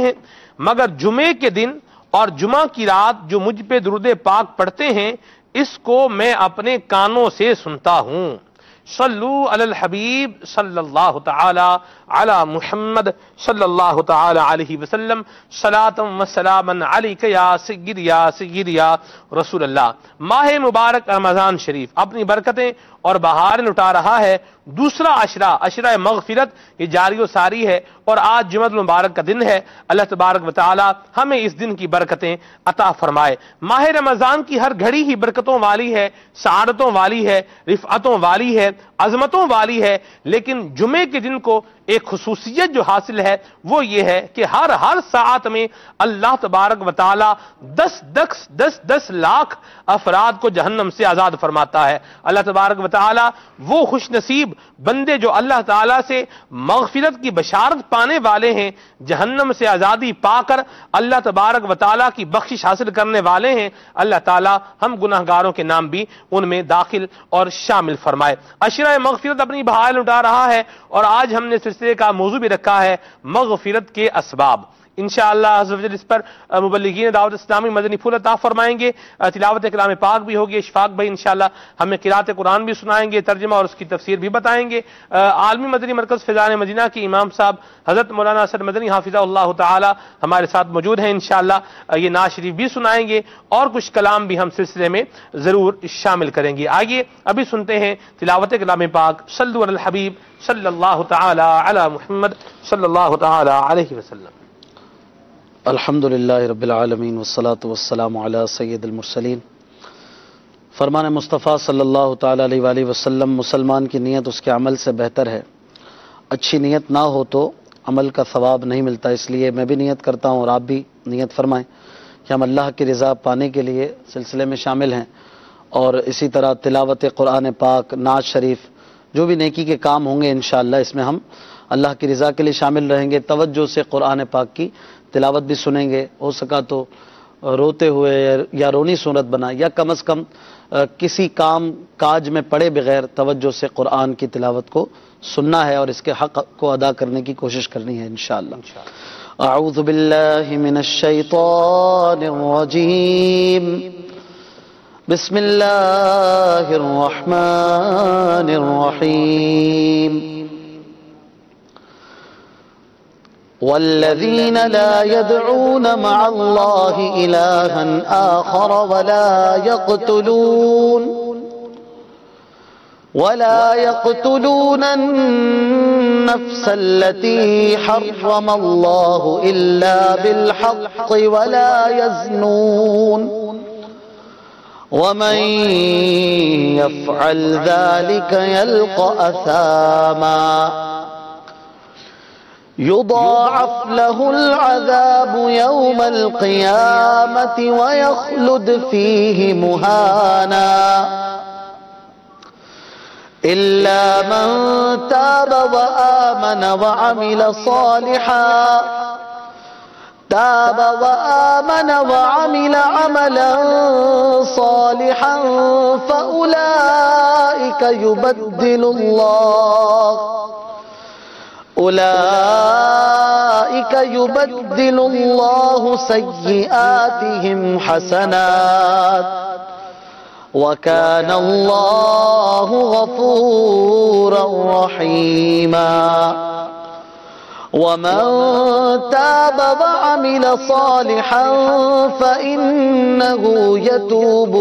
ہیں، مگر جمعے کے دن اور جمعہ کی رات جو مجھ پہ درود پاک پڑھتے ہیں اس کو میں اپنے کانوں سے سنتا ہوں۔ صلو علی الحبیب صلی اللہ تعالی علی محمد صلی اللہ تعالی علیہ وسلم صلاۃ و سلاما علیک یا سید یا رسول اللہ۔ ماہ مبارک رمضان شریف اپنی برکتیں اور بہاریں لٹا رہا ہے۔ دوسرا عشرہ مغفرت یہ جاری و ساری ہے، اور آج جمعہ المبارک کا دن ہے۔ اللہ تبارک و تعالی ہمیں اس دن کی برکتیں عطا فرمائے۔ ماہ رمضان کی ہر گھڑی ہی برکتوں والی ہے، سعادتوں والی ہے، رفعتوں والی ہے، عظمتوں والی ہے، لیکن جمعے کے دن کو ایک خصوصیت جو حاصل ہے وہ یہ ہے کہ ہر ساعت میں اللہ تبارک و تعالی 10 لاکھ افراد کو جہنم سے آزاد فرماتا ہے۔ اللہ تبارک و تعالی وہ خوش نصیب بندے جو اللہ تعالی سے مغفرت کی بشارت پانے والے ہیں، جہنم سے آزادی پا کر اللہ تبارک و تعالی کی بخشش حاصل کرنے والے ہیں، اللہ تعالی ہم گناہگاروں کے نام بھی ان میں داخل اور شامل فرمائے۔ عشرہ مغفرت اپنی بہار لٹا رہا ہے، اور آج ہم نے سلسلے کا موضوع بھی رکھا ہے مغفرت کے اسباب۔ انشاءاللہ عز و جل اس پر مبلغین دعوت اسلامی مدنی پھول عطا فرمائیں گے، تلاوت کلام پاک بھی ہوگی، اشفاق بھائی انشاءاللہ ہمیں قرات قرآن بھی سنائیں گے، ترجمہ اور اس کی تفسیر بھی بتائیں گے۔ عالمی مدنی مرکز فیضان مدینہ کے امام صاحب حضرت مولانا اسد مدنی حافظہ اللہ تعالی ہمارے ساتھ موجود ہیں، انشاءاللہ یہ نعت شریف بھی سنائیں گے، اور کچھ کلام بھی ہم سلسلے میں ضرور شامل کریں گے۔ آئیے ابھی سنتے ہیں تلاوت کلام پاک۔ صلو علی الحبیب صلی اللہ تعالی علی محمد صلی اللہ تعالی علیہ وسلم۔ الحمدللہ رب العالمین والصلاة والسلام علی سید المرسلین۔ فرمان مصطفیٰ صلی اللہ تعالی علیہ وآلہ وسلم، مسلمان کی نیت اس کے عمل سے بہتر ہے۔ اچھی نیت نہ ہو تو عمل کا ثواب نہیں ملتا، اس لیے میں بھی نیت کرتا ہوں اور آپ بھی نیت فرمائیں کہ ہم اللہ کی رضا پانے کے لیے سلسلے میں شامل ہیں، اور اسی طرح تلاوت قرآن پاک، نعت شریف، جو بھی نیکی کے کام ہوں گے انشاءاللہ اس میں ہم اللہ کی رضا کے لیے شامل رہیں گے۔ توجہ سے قرآن پاک کی تلاوت بھی سنیں گے، ہو سکا تو روتے ہوئے یا رونی صورت بنا، یا کم از کم کسی کام کاج میں پڑے بغیر توجہ سے قرآن کی تلاوت کو سننا ہے، اور اس کے حق کو ادا کرنے کی کوشش کرنی ہے انشاءاللہ۔ اعوذ باللہ من الشیطان الرجیم، بسم اللہ الرحمن الرحیم۔ والذین لا يدعون مع اللہ الہا آخر ولا يقتلون النفس التي حرم الله إلا بالحق ولا يزنون ومن يفعل ذلك يلقى أثاما يضاعف له العذاب يوم القيامة ويخلد فيه مهانا إلا من تاب وآمن وعمل عملا صالحا فأولئك يبدل الله سيئاتهم حسنات وَكَانَ اللَّهُ غَفُورًا رَحِيمًا وَمَن تَابَ وَعَمِلَ صَالِحًا فَإِنَّهُ يَتُوبُ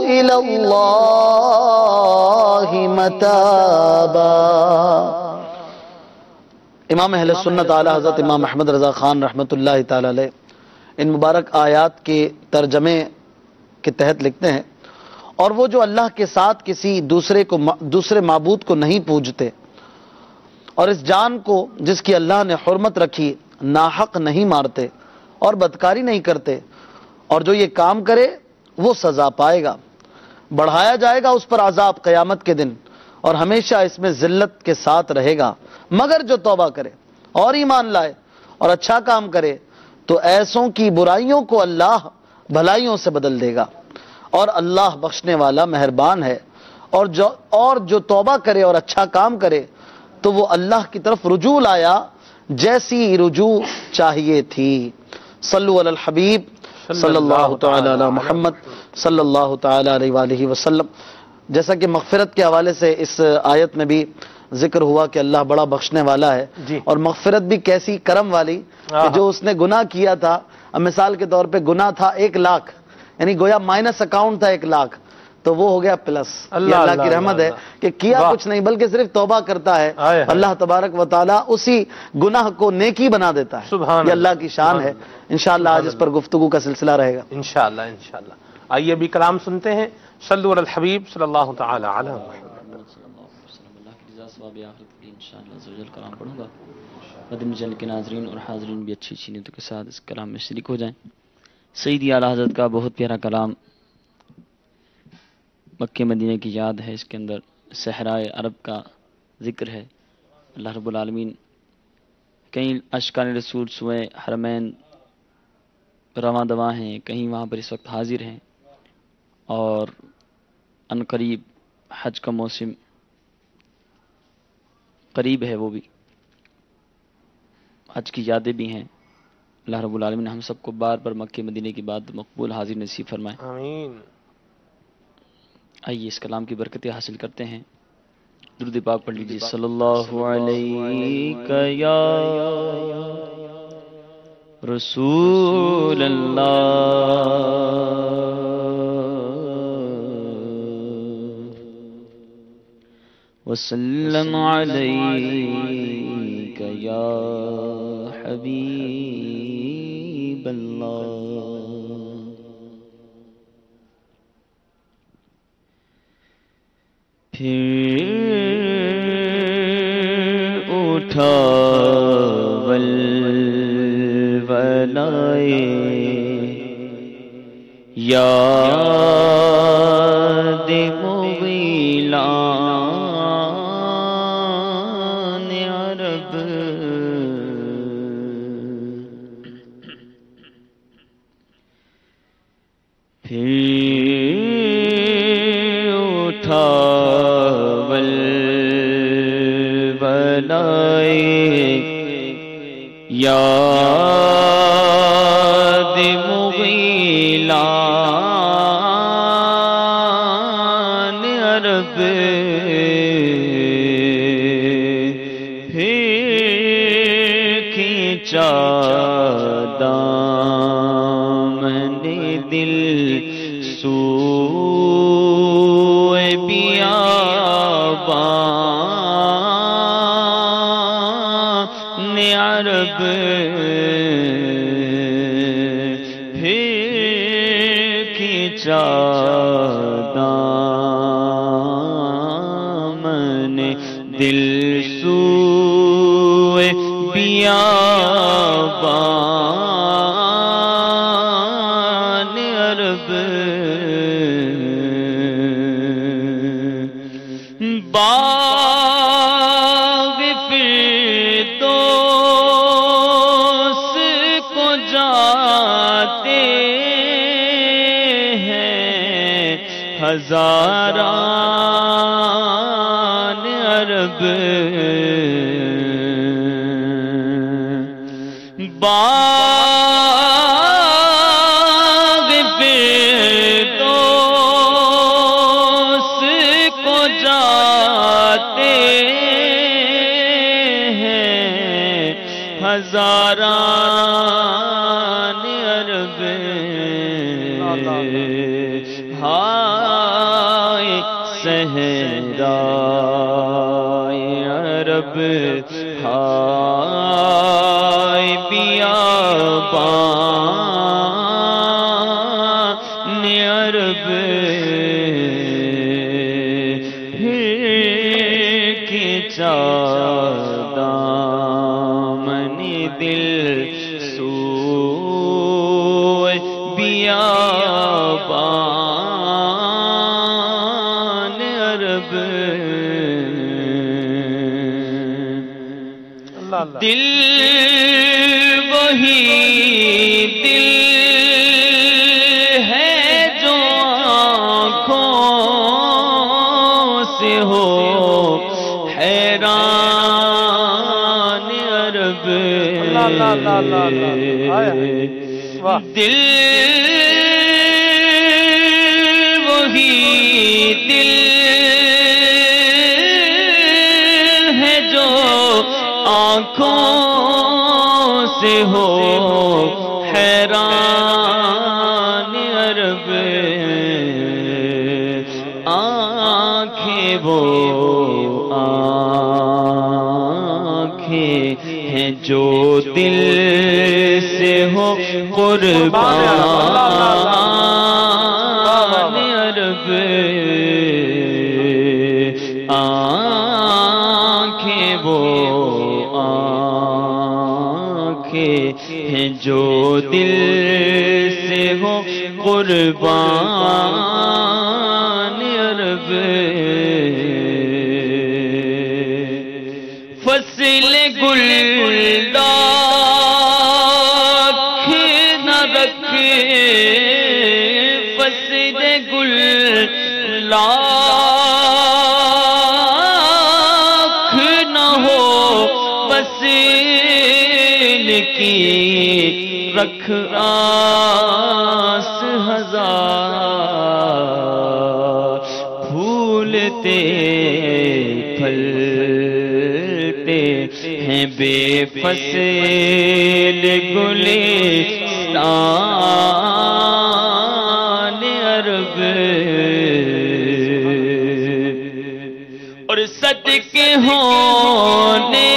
إِلَى اللَّهِ مَتَابًا۔ امام اہل سنت اعلی حضرت امام احمد رضا خان رحمۃ اللہ تعالی علیہ ان مبارک آیات کے ترجمے کے تحت لکھتے ہیں، اور وہ جو اللہ کے ساتھ کسی دوسرے معبود کو نہیں پوجتے، اور اس جان کو جس کی اللہ نے حرمت رکھی ناحق نہیں مارتے اور بدکاری نہیں کرتے، اور جو یہ کام کرے وہ سزا پائے گا، بڑھایا جائے گا اس پر عذاب قیامت کے دن، اور ہمیشہ اس میں ذلت کے ساتھ رہے گا، مگر جو توبہ کرے اور ایمان لائے اور اچھا کام کرے تو ایسوں کی برائیوں کو اللہ بھلائیوں سے بدل دے گا، اور اللہ بخشنے والا مہربان ہے اور جو توبہ کرے اور اچھا کام کرے تو وہ اللہ کی طرف رجوع لایا جیسی رجوع چاہیے تھی۔ صلو علی الحبیب صلی اللہ تعالی علی محمد صلی اللہ تعالی علیہ وآلہ وسلم۔ جیسا کہ مغفرت کے حوالے سے اس آیت میں بھی ذکر ہوا کہ اللہ بڑا بخشنے والا ہے، اور مغفرت بھی کیسی کرم والی کہ جو اس نے گناہ کیا تھا، اب مثال کے طور پہ گناہ تھا 1 لاکھ، یعنی گویا مائنس اکاؤنٹ تھا 1 لاکھ، تو وہ ہو گیا پلس۔ یہ اللہ کی رحمت ہے کہ کیا کچھ نہیں بلکہ صرف توبہ کرتا ہے، اللہ تبارک و تعالی اسی گناہ کو نیکی بنا دیتا ہے۔ یہ اللہ کی شان ہے۔ انشاءاللہ آج اس پر گفتگو کا سلسلہ رہے گا انشاءاللہ۔ آئیے ابھی کلام سنتے ہیں۔ صلو علی الحبیب صلی اللہ تعالی علی محمد۔ انشاءاللہ کلام پڑھوں گا، مدنی چینل کے ناظرین اور حاضرین بھی اچھی اچھی نیتوں کے ساتھ اس کلام میں شریک ہو جائیں۔ سیدی اعلیٰ حضرت کا بہت پیارا کلام مکہ مدینہ کی یاد ہے، اس کے اندر صحرائے عرب کا ذکر ہے۔ اللہ رب العالمین کہیں اشکان رسول سوئے حرمین رواں دواں ہیں، کہیں وہاں پر اس وقت حاضر ہیں، اور ان قریب حج کا موسم قریب ہے، وہ بھی حج کی یادیں بھی ہیں۔ اللہ رب العالمین ہم سب کو بار بار مکہ مدینہ کی بات مقبول حاضر نصیب فرمائے، آمین۔ آئیے اس کلام کی برکتیں حاصل کرتے ہیں۔ درود پاک پڑھ لیجیے۔ صلی اللہ علیہ یا رسول اللہ، وسلم علیک یا حبیب اللہ۔ پھر اٹھا ولولائے یاد مغیلان عرب، پھر اٹھا یاد مغیلان عرب، پھر کھینچا دامن دل سوئے بیابان عرب، پھر کھینچا دامن دل سوئے بیابان عرب، باغ فردوس کو جاتے ہیں ہزاران عرب، باغ فردوس کو جاتے ہیں ہزاران عرب، ہائے صحرائے عرب، ہائے بیابان عرب، کھینچا دامن دل سوئے بیابان عرب، دل وہی دل ہے جو آنکھوں حیران عرب دل وہی دل ہے جو آنکھوں سے ہو حیران عرب آنکھیں وہ آنکھیں ہیں جو دل سے ہو قربان عرب آنکھیں وہ آنکھیں ہیں جو دل سے ہو قربان عرب فصل گلداخ نہ رکھے فصل گلداخ نہ ہو بس ان کی رکھ آس ہزار پھولتے پھلتے ہیں بے فصل گلستان عرب اور صدقے ہونے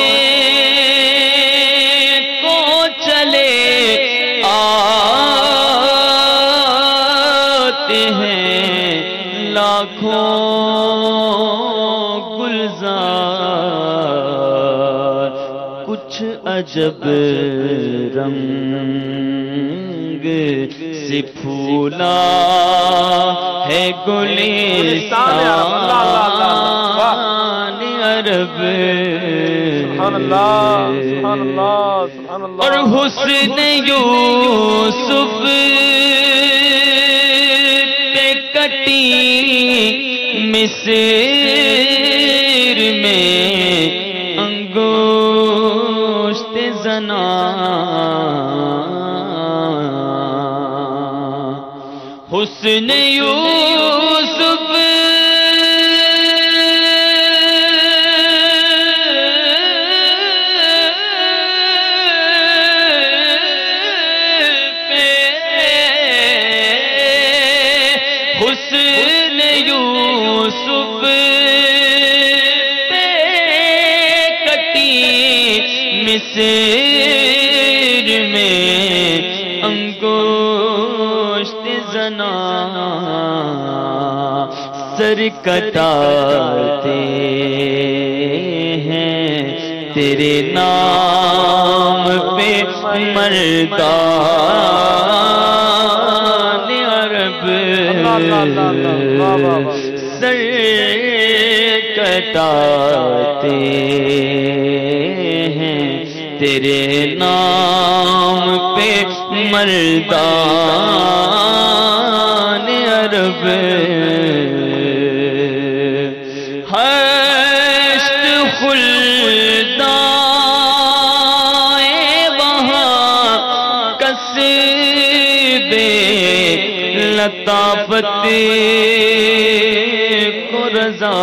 کو چلے آتے ہیں لاکھوں گلزار کچھ عجب رنگ سے پھولا ہے گلستان عرب اور حسن یوسف پہ کٹی مصر میں انگشت زنا حسن یوسف حسن یوسف پہ کٹی مصر میں انگشت زنا سر کٹاتے ہیں تیرے نام پہ مردان عرب سر کٹاتے ہیں تیرے نام پہ مردان عرب ہشت خلدائے وہاں کسبے لطافت کو رضا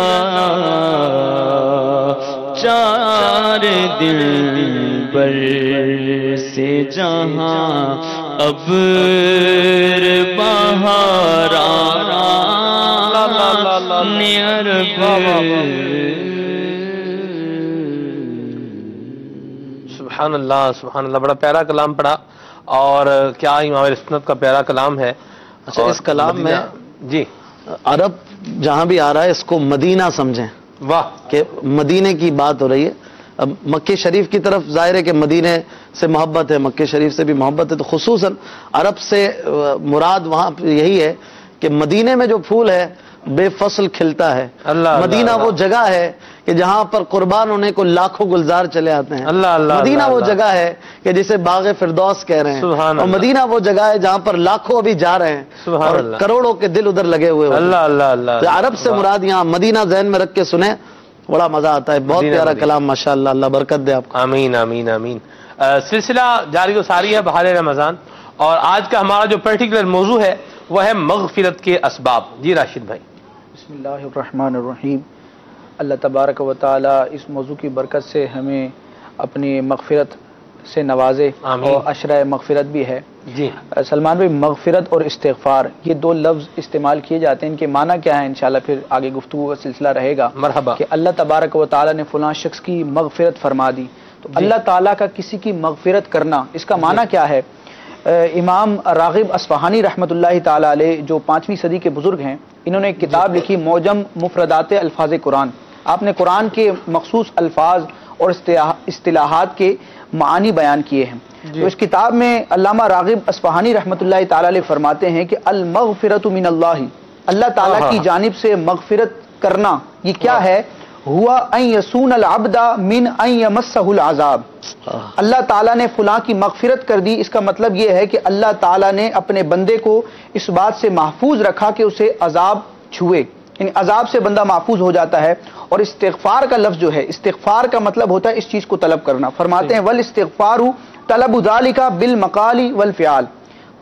چار دل بر سے جہاں ابر بہاران عرب سبحان اللہ سبحان اللہ، بڑا پیارا کلام پڑھا اور کیا امام سنت کا پیارا کلام ہے۔ اچھا اس کلام میں جی عرب جہاں بھی آ رہا ہے اس کو مدینہ سمجھیں، واہ، کہ مدینے کی بات ہو رہی ہے۔ اب مکہ شریف کی طرف ظاہر ہے کہ مدینے سے محبت ہے، مکہ شریف سے بھی محبت ہے، تو خصوصاً عرب سے مراد وہاں یہی ہے کہ مدینے میں جو پھول ہے بے فصل کھلتا ہے۔ مدینہ وہ جگہ ہے کہ جہاں پر قربان ہونے کو لاکھوں گلزار چلے آتے ہیں۔ مدینہ وہ جگہ ہے کہ جسے باغ فردوس کہہ رہے ہیں، اور مدینہ وہ جگہ ہے جہاں پر لاکھوں ابھی جا رہے ہیں اور کروڑوں کے دل ادھر لگے ہوئے ہوتے ہیں۔ عرب سے مراد یہاں مدینہ ذہن میں رکھ کے سنیں، بڑا مزہ آتا ہے. بہت پیارا کلام ماشاءاللہ, اللہ برکت دے آپ کو. آمین آمین آمین. سلسلہ جاری و ساری ہے بہار رمضان, اور آج کا ہمارا جو پرٹیکولر موضوع ہے وہ ہے مغفرت کے اسباب. جی راشد بھائی. بسم اللہ الرحمن الرحیم. اللہ تبارک و تعالی اس موضوع کی برکت سے ہمیں اپنی مغفرت سے نوازے, اور عشرہ مغفرت بھی ہے. جی سلمان بھائی, مغفرت اور استغفار یہ دو لفظ استعمال کیے جاتے ہیں, ان کے معنی کیا ہے؟ انشاءاللہ پھر آگے گفتگو کا سلسلہ رہے گا. مرحبا. کہ اللہ تبارک و تعالی نے فلاں شخص کی مغفرت فرما دی, تو اللہ تعالیٰ کا کسی کی مغفرت کرنا, اس کا معنی کیا ہے؟ امام راغب اصفہانی رحمۃ اللہ تعالی علیہ جو 5ویں صدی کے بزرگ ہیں, انہوں نے ایک کتاب لکھی معجم مفردات الفاظ قرآن. آپ نے قرآن کے مخصوص الفاظ اور اصطلاحات کے معانی بیان کیے ہیں. تو اس کتاب میں علامہ راغب اصفہانی رحمۃ اللہ تعالی علیہ فرماتے ہیں کہ المغفرۃ من اللہ, اللہ تعالیٰ کی جانب سے مغفرت کرنا یہ کیا ہے؟ ہوا ان یسون العبد من ان یمسہ العذاب. اللہ تعالیٰ نے فلاں کی مغفرت کر دی, اس کا مطلب یہ ہے کہ اللہ تعالیٰ نے اپنے بندے کو اس بات سے محفوظ رکھا کہ اسے عذاب چھوئے, یعنی عذاب سے بندہ محفوظ ہو جاتا ہے. اور استغفار کا لفظ جو ہے, استغفار کا مطلب ہوتا ہے اس چیز کو طلب کرنا. فرماتے ہیں والاستغفار طلب ذالک بالمقال والفعال,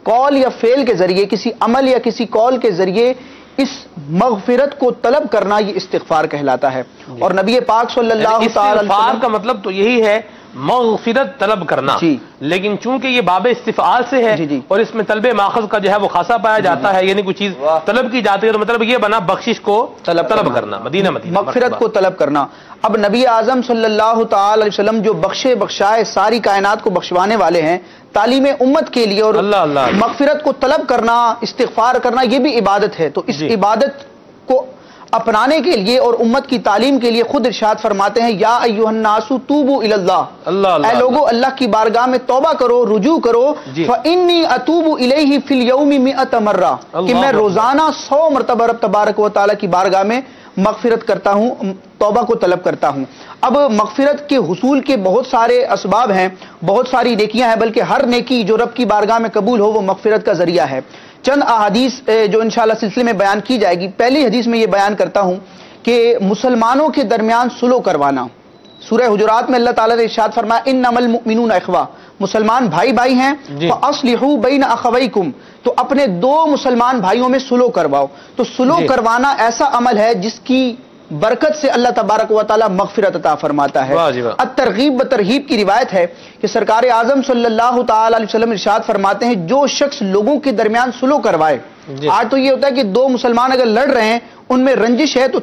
قول یا فعل کے ذریعے, کسی عمل یا کسی قول کے ذریعے اس مغفرت کو طلب کرنا, یہ استغفار کہلاتا ہے. اور نبی پاک صلی اللہ تعالی علیہ استغفار کا مطلب تو یہی ہے مغفرت طلب کرنا, لیکن چونکہ یہ باب استفعال سے ہے اور اس میں طلب ماخذ کا جو ہے وہ خاصا پایا جاتا ہے, یعنی کوئی چیز طلب کی جاتی ہے, تو مطلب یہ بنا بخشش کو طلب کرنا, مدینہ مغفرت کو طلب کرنا. اب نبی اعظم صلی اللہ تعالی علیہ وسلم جو بخشے بخشائے ساری کائنات کو بخشوانے والے ہیں, تعلیم امت کے لیے اور مغفرت کو طلب کرنا, استغفار کرنا, یہ بھی عبادت ہے. تو اس عبادت کو اپنانے کے لیے اور امت کی تعلیم کے لیے خود ارشاد فرماتے ہیں یا ایھا الناس توبوا الی اللہ, اے لوگو اللہ کی بارگاہ میں توبہ کرو, رجوع کرو. فانی اتوب الیہ فی اليوم 100 مرہ, کہ میں روزانہ 100 مرتبہ رب تبارک و تعالی کی بارگاہ میں مغفرت کرتا ہوں, توبہ کو طلب کرتا ہوں. اب مغفرت کے حصول کے بہت سارے اسباب ہیں, بہت ساری نیکیاں ہیں, بلکہ ہر نیکی جو رب کی بارگاہ میں قبول ہو وہ مغفرت کا ذریعہ ہے. چند احادیث جو انشاءاللہ سلسلے میں بیان کی جائے گی. پہلی حدیث میں یہ بیان کرتا ہوں کہ مسلمانوں کے درمیان صلح کروانا. سورہ حجرات میں اللہ تعالیٰ نے ارشاد فرمایا انما المؤمنون اخوہ, مسلمان بھائی بھائی ہیں. فاصلحوا بین اخویکم, تو اپنے دو مسلمان بھائیوں میں صلح کرواؤ. تو صلح کروانا ایسا عمل ہے جس کی برکت سے اللہ تبارک و تعالی مغفرت عطا فرماتا ہے. الترغیب و ترہیب کی روایت ہے کہ سرکار اعظم صلی اللہ تعالی علیہ وسلم ارشاد فرماتے ہیں جو شخص لوگوں کے درمیان صلح کروائے. آج تو یہ ہوتا ہے کہ دو مسلمان اگر لڑ رہے ہیں, ان میں رنجش ہے, تو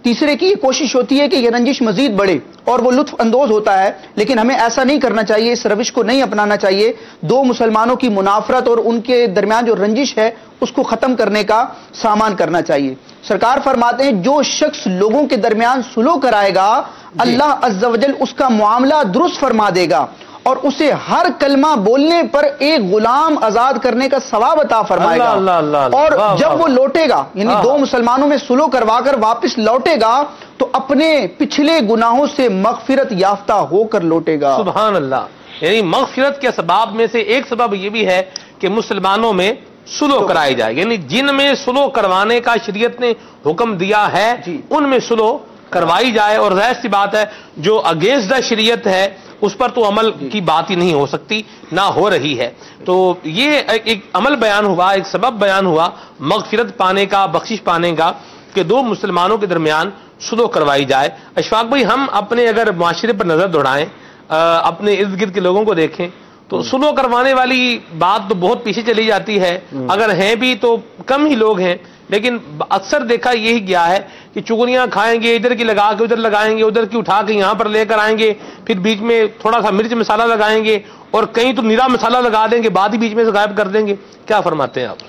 تیسرے کی یہ کوشش ہوتی ہے کہ یہ رنجش مزید بڑھے اور وہ لطف اندوز ہوتا ہے. لیکن ہمیں ایسا نہیں کرنا چاہیے, اس روش کو نہیں اپنانا چاہیے. دو مسلمانوں کی منافرت اور ان کے درمیان جو رنجش ہے اس کو ختم کرنے کا سامان کرنا چاہیے. سرکار فرماتے ہیں جو شخص لوگوں کے درمیان صلح کرائے گا اللہ عز و جل اس کا معاملہ درست فرما دے گا, اور اسے ہر کلمہ بولنے پر ایک غلام آزاد کرنے کا ثواب عطا فرمائے گا. اور جب وہ لوٹے گا, یعنی دو مسلمانوں میں صلح کروا کر واپس لوٹے گا, تو اپنے پچھلے گناہوں سے مغفرت یافتہ ہو کر لوٹے گا. سبحان اللہ. یعنی مغفرت کے اسباب میں سے ایک سبب یہ بھی ہے کہ مسلمانوں میں صلح کرائی جائے, یعنی جن میں صلح کروانے کا شریعت نے حکم دیا ہے ان میں صلح کروائی جائے. اور ظاہر سی بات ہے جو اگینسٹ دا شریعت ہے اس پر تو عمل کی بات ہی نہیں ہو سکتی, نہ ہو رہی ہے. تو یہ ایک عمل بیان ہوا, ایک سبب بیان ہوا مغفرت پانے کا, بخشش پانے کا, کہ دو مسلمانوں کے درمیان صلح کروائی جائے. اشفاق بھائی, ہم اپنے اگر معاشرے پر نظر دوڑائیں, اپنے ارد گرد کے لوگوں کو دیکھیں, تو صلح کروانے والی بات تو بہت پیچھے چلی جاتی ہے. اگر ہیں بھی تو کم ہی لوگ ہیں, لیکن اکثر دیکھا یہی گیا ہے کہ چغلیاں کھائیں گے, ادھر کی لگا کے ادھر لگائیں گے, ادھر کی اٹھا کے یہاں پر لے کر آئیں گے, پھر بیچ میں تھوڑا سا مرچ مسالہ لگائیں گے, اور کہیں تو نیرا مسالہ لگا دیں گے, بعد ہی بیچ میں سے غائب کر دیں گے. کیا فرماتے ہیں آپ؟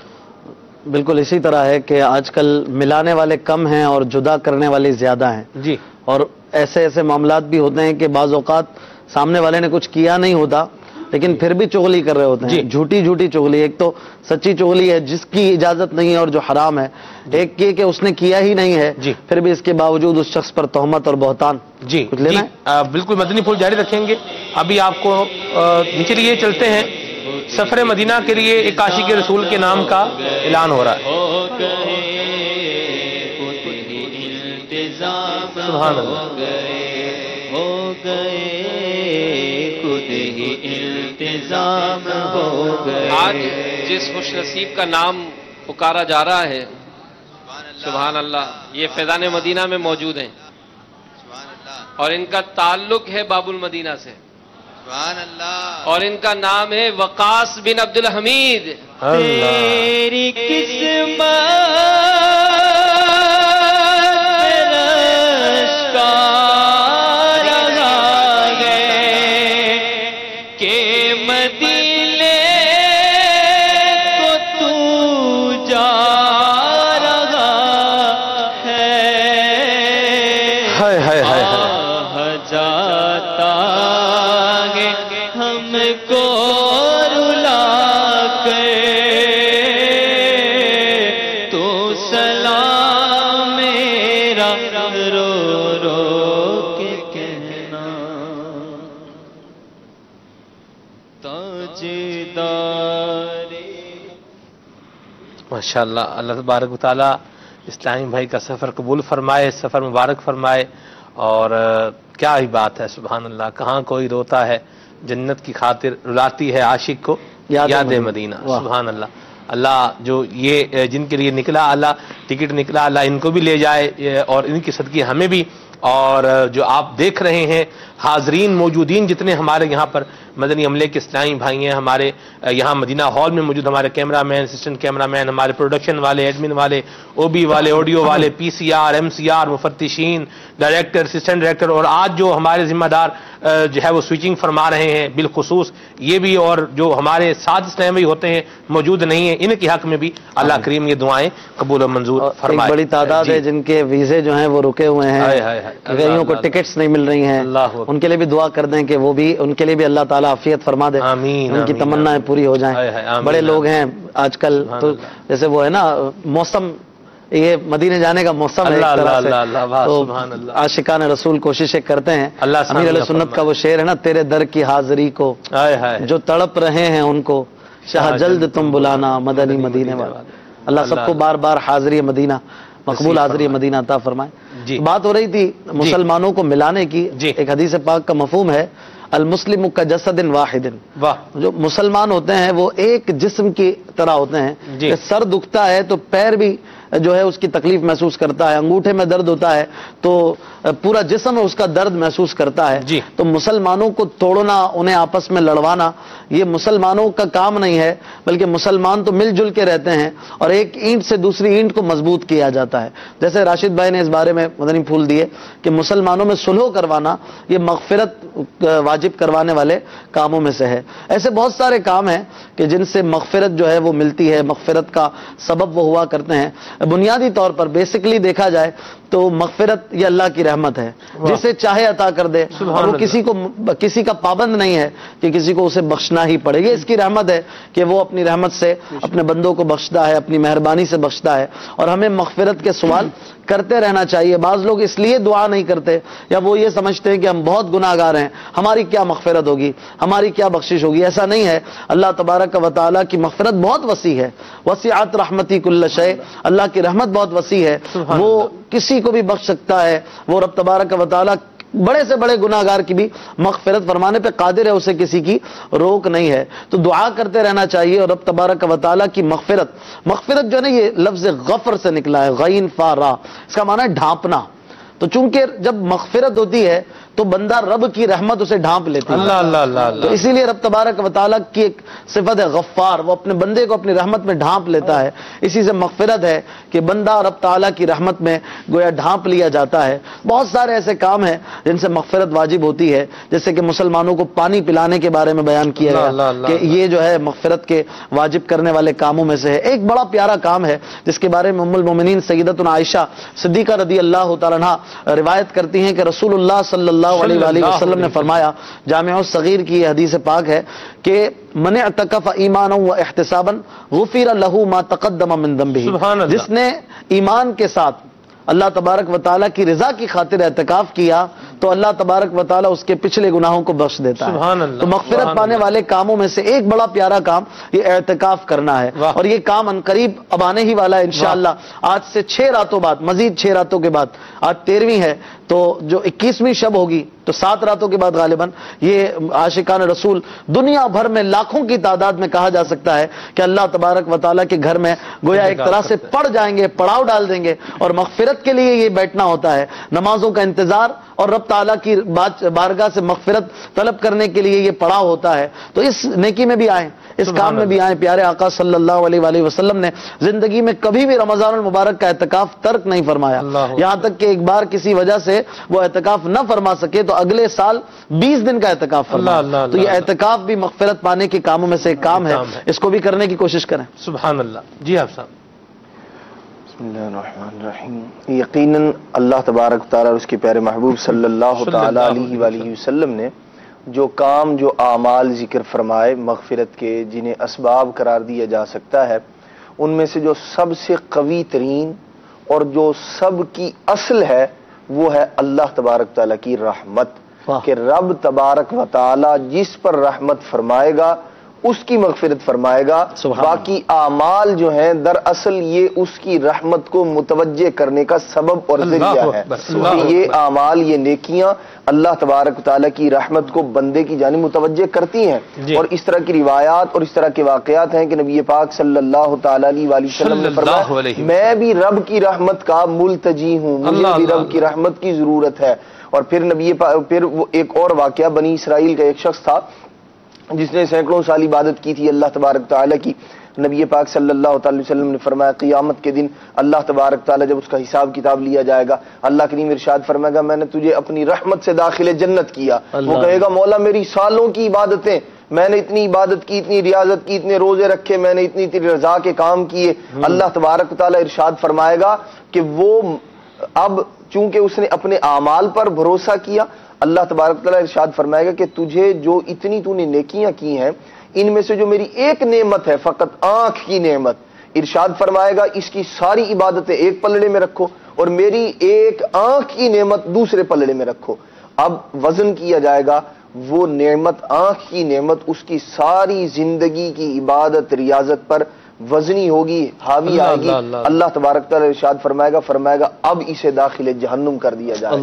بالکل اسی طرح ہے کہ آج کل ملانے والے کم ہیں اور جدا کرنے والے زیادہ ہیں. جی. اور ایسے معاملات بھی ہوتے ہیں کہ بعض اوقات سامنے والے نے کچھ کیا نہیں ہوتا لیکن پھر بھی چغلی کر رہے ہوتے ہیں. جھوٹی چغلی, ایک تو سچی چغلی ہے جس کی اجازت نہیں ہے اور جو حرام ہے, ایک یہ کہ اس نے کیا ہی نہیں ہے پھر بھی اس کے باوجود اس شخص پر تہمت اور بہتان. جی بالکل, مدنی پھول جاری رکھیں گے. ابھی آپ کو نیچے لیے چلتے ہیں, سفر مدینہ کے لیے ایک عاشق رسول کے نام کا اعلان ہو رہا ہے. سبحان اللہ ہو گئے خود ہی التزام ہو گئے. آج جس خوش نصیب کا نام پکارا جا رہا ہے سبحان اللہ یہ فیضان مدینہ میں موجود ہیں اور ان کا تعلق ہے باب المدینہ سے سبحان اللہ. اور ان کا نام ہے وقاص بن عبد الحمید. تیری قسمت ماشاءاللہ. اللہ تبارک و تعالیٰ اسلامی بھائی کا سفر قبول فرمائے, سفر مبارک فرمائے. اور کیا ہی بات ہے سبحان اللہ. کہاں کوئی روتا ہے جنت کی خاطر, رلاتی ہے عاشق کو یاد مدینہ. سبحان اللہ. اللہ جو یہ جن کے لیے نکلا, اللہ ٹکٹ نکلا, اللہ ان کو بھی لے جائے اور ان کی صدقے ہمیں بھی. اور جو آپ دیکھ رہے ہیں حاضرین موجودین جتنے ہمارے یہاں پر مدنی عملے کے اسلامی بھائی ہیں, ہمارے یہاں مدینہ ہال میں موجود ہمارے کیمرہ مین, اسسٹنٹ کیمرہ مین, ہمارے پروڈکشن والے, ایڈمن والے, او بی والے, آڈیو والے, P C R, M C R, مفتشین, ڈائریکٹر, اسسٹنٹ ڈائریکٹر, اور آج جو ہمارے ذمہ دار جو ہے وہ سوئچنگ فرما رہے ہیں بالخصوص یہ بھی, اور جو ہمارے ساتھ اسلامی ہوتے ہیں موجود نہیں ہیں, ان کے حق میں بھی اللہ کریم یہ دعائیں قبول و منظور فرمائے. بڑی تعداد ہے جن کے ویزے جو ہیں وہ رکے ہوئے ہیں, کئیوں کو ٹکٹس نہیں مل رہی ہیں, ان کے لیے بھی دعا کر دیں کہ وہ بھی, ان کے لیے بھی اللہ تعالیٰ عافیت فرما دے, ان کی تمنائیں پوری ہو جائیں. بڑے لوگ ہیں آج کل تو جیسے وہ ہے نا موسم, یہ مدینے جانے کا موسم ہے, تو عاشقان رسول کوششیں کرتے ہیں. امیر علیہ سنت کا وہ شعر ہے نا, تیرے در کی حاضری کو جو تڑپ رہے ہیں ان کو شاہ جلد تم بلانا مدنی مدینے والا. اللہ سب کو بار بار حاضری مدینہ, مقبول حاضری مدینہ عطا فرمائے. بات ہو رہی تھی مسلمانوں کو ملانے کی. ایک حدیث پاک کا مفہوم ہے المسلم کا جسد واحد. جو مسلمان ہوتے ہیں وہ ایک جسم کی طرح ہوتے ہیں. سر دکھتا ہے تو پیر بھی جو ہے اس کی تکلیف محسوس کرتا ہے, انگوٹھے میں درد ہوتا ہے تو پورا جسم اس کا درد محسوس کرتا ہے. تو مسلمانوں کو توڑنا, انہیں آپس میں لڑوانا یہ مسلمانوں کا کام نہیں ہے, بلکہ مسلمان تو مل جل کے رہتے ہیں اور ایک اینٹ سے دوسری اینٹ کو مضبوط کیا جاتا ہے. جیسے راشد بھائی نے اس بارے میں مدنی پھول دیے کہ مسلمانوں میں صلح کروانا یہ مغفرت واجب کروانے والے کاموں میں سے ہے. ایسے بہت سارے کام ہیں کہ جن سے مغفرت جو ہے وہ ملتی ہے, مغفرت کا سبب وہ ہوا کرتے ہیں. بنیادی طور پر بیسکلی دیکھا جائے تو مغفرت یہ اللہ کی رحمت ہے, جسے چاہے عطا کر دے, اور وہ کسی کا پابند نہیں ہے کہ کسی کو اسے بخشنا ہی پڑے. یہ اس کی رحمت ہے کہ وہ اپنی رحمت سے اپنے بندوں کو بخشتا ہے, اپنی مہربانی سے بخشتا ہے, اور ہمیں مغفرت کے سوال کرتے رہنا چاہیے. بعض لوگ اس لیے دعا نہیں کرتے یا وہ یہ سمجھتے ہیں کہ ہم بہت گناہ گار ہیں, ہماری کیا مغفرت ہوگی, ہماری کیا بخشش ہوگی. ایسا نہیں ہے. اللہ تبارک و تعالیٰ کی مغفرت بہت وسیع ہے. وسعت رحمتی کل شیء, اللہ کی رحمت بہت وسیع ہے, وہ کسی کو بھی بخش سکتا ہے. وہ رب تبارک و تعالیٰ بڑے سے بڑے گناہ گار کی بھی مغفرت فرمانے پہ قادر ہے, اسے کسی کی روک نہیں ہے. تو دعا کرتے رہنا چاہیے. اور رب تبارک و تعالیٰ کی مغفرت جو ہے نا, یہ لفظ غفر سے نکلا ہے, غین فا را, اس کا معنی ہے ڈھانپنا. تو چونکہ جب مغفرت ہوتی ہے تو بندہ رب کی رحمت اسے ڈھانپ لیتی ہے. تو اسی لیے رب تبارک و تعالیٰ کی ایک صفت ہے غفار, وہ اپنے بندے کو اپنی رحمت میں ڈھانپ لیتا ہے. اسی سے مغفرت ہے کہ بندہ رب تعالیٰ کی رحمت میں گویا ڈھانپ لیا جاتا ہے. بہت سارے ایسے کام ہیں جن سے مغفرت واجب ہوتی ہے, جیسے کہ مسلمانوں کو پانی پلانے کے بارے میں بیان کیا گیا کہ یہ جو ہے مغفرت کے واجب کرنے والے کاموں میں سے ہے. ایک بڑا پیارا کام ہے جس کے بارے میں ام المومنین سیدتنا عائشہ صدیقہ رضی اللہ تعالیٰ عنہا روایت کرتی ہیں کہ رسول اللہ صلی اللہ علیہ وسلم نے فرمایا, جامع الصغیر کی یہ حدیث پاک ہے کہ من اعتکف ایمانا و احتسابا غفر له ما تقدم من ذنبه. جس نے ایمان کے ساتھ اللہ تبارک و تعالیٰ کی رضا کی خاطر اعتکاف کیا تو اللہ تبارک و تعالیٰ اس کے پچھلے گناہوں کو بخش دیتا ہے۔ سبحان اللہ، تو مغفرت پانے والے کاموں میں سے ایک بڑا پیارا کام یہ اعتکاف کرنا ہے، اور یہ کام عنقریب اب آنے ہی والا ہے انشاءاللہ۔ آج سے 6 راتوں بعد، مزید 6 راتوں کے بعد، آج 13ویں ہے تو جو 21ویں شب ہوگی تو 7 راتوں کے بعد غالباً یہ عاشقان رسول دنیا بھر میں لاکھوں کی تعداد میں کہا جا سکتا ہے کہ اللہ تبارک و تعالیٰ کے گھر میں گویا ایک طرح سے پڑ جائیں گے، پڑاؤ ڈال دیں گے، اور مغفرت کے لیے یہ بیٹھنا ہوتا ہے، نمازوں کا انتظار اور رب تعالیٰ کی بارگاہ سے مغفرت طلب کرنے کے لیے یہ پڑاؤ ہوتا ہے۔ تو اس نیکی میں بھی آئیں، اس کام میں بھی آئیں۔ پیارے آقا صلی اللہ علیہ وآلہ وسلم نے زندگی میں کبھی بھی رمضان المبارک کا اعتکاف ترک نہیں فرمایا، یہاں تک کہ ایک بار کسی وجہ سے وہ اعتکاف نہ فرما سکے تو اگلے سال 20 دن کا اعتکاف فرمایا۔ تو یہ اعتکاف بھی مغفرت پانے کے کاموں میں سے ایک کام ہے، اس کو بھی کرنے کی کوشش کریں۔ سبحان اللہ۔ جی آپ صاحب۔ بسم اللہ الرحمن الرحیم۔ یقیناً اللہ تبارک تعالیٰ اور اس کے پیارے محبوب صلی اللہ تعالیٰ علیہ وآلہ وسلم نے جو کام، جو اعمال ذکر فرمائے مغفرت کے، جنہیں اسباب قرار دیا جا سکتا ہے، ان میں سے جو سب سے قوی ترین اور جو سب کی اصل ہے وہ ہے اللہ تبارک تعالیٰ کی رحمت، کہ رب تبارک و تعالیٰ جس پر رحمت فرمائے گا اس کی مغفرت فرمائے گا۔ باقی اعمال جو ہیں دراصل یہ اس کی رحمت کو متوجہ کرنے کا سبب اور ذریعہ ہے، کہ یہ اعمال، یہ نیکیاں اللہ تبارک و تعالیٰ کی رحمت کو بندے کی جانب متوجہ کرتی ہیں۔ اور اس طرح کی روایات اور اس طرح کے واقعات ہیں کہ نبی پاک صلی اللہ تعالیٰ علیہ وآلہ وسلم نے فرمایا میں بھی رب کی رحمت کا ملتجی ہوں، مجھے بھی رب کی رحمت کی ضرورت ہے۔ اور پھر وہ ایک اور واقعہ، بنی اسرائیل کا ایک شخص تھا جس نے سینکڑوں سال عبادت کی تھی اللہ تبارک تعالیٰ کی۔ نبی پاک صلی اللہ تعالی وسلم نے فرمایا قیامت کے دن اللہ تبارک تعالیٰ جب اس کا حساب کتاب لیا جائے گا، اللہ کریم ارشاد فرمائے گا میں نے تجھے اپنی رحمت سے داخل جنت کیا۔ وہ کہے گا مولا میری سالوں کی عبادتیں، میں نے اتنی عبادت کی، اتنی ریاضت کی، اتنے روزے رکھے، میں نے اتنی تیری رضا کے کام کیے۔ اللہ تبارک تعالیٰ ارشاد فرمائے گا کہ وہ اب چونکہ اس نے اپنے اعمال پر بھروسہ کیا، اللہ تبارک تعالیٰ ارشاد فرمائے گا کہ تجھے جو اتنی تو نے نیکیاں کی ہیں ان میں سے جو میری ایک نعمت ہے، فقط آنکھ کی نعمت، ارشاد فرمائے گا اس کی ساری عبادتیں ایک پلڑے میں رکھو اور میری ایک آنکھ کی نعمت دوسرے پلڑے میں رکھو۔ اب وزن کیا جائے گا وہ نعمت، آنکھ کی نعمت، اس کی ساری زندگی کی عبادت ریاضت پر وزنی ہوگی، حاوی آئے گی۔ اللہ تبارک تعالیٰ ارشاد فرمائے گا اب اسے داخل جہنم کر دیا جائے۔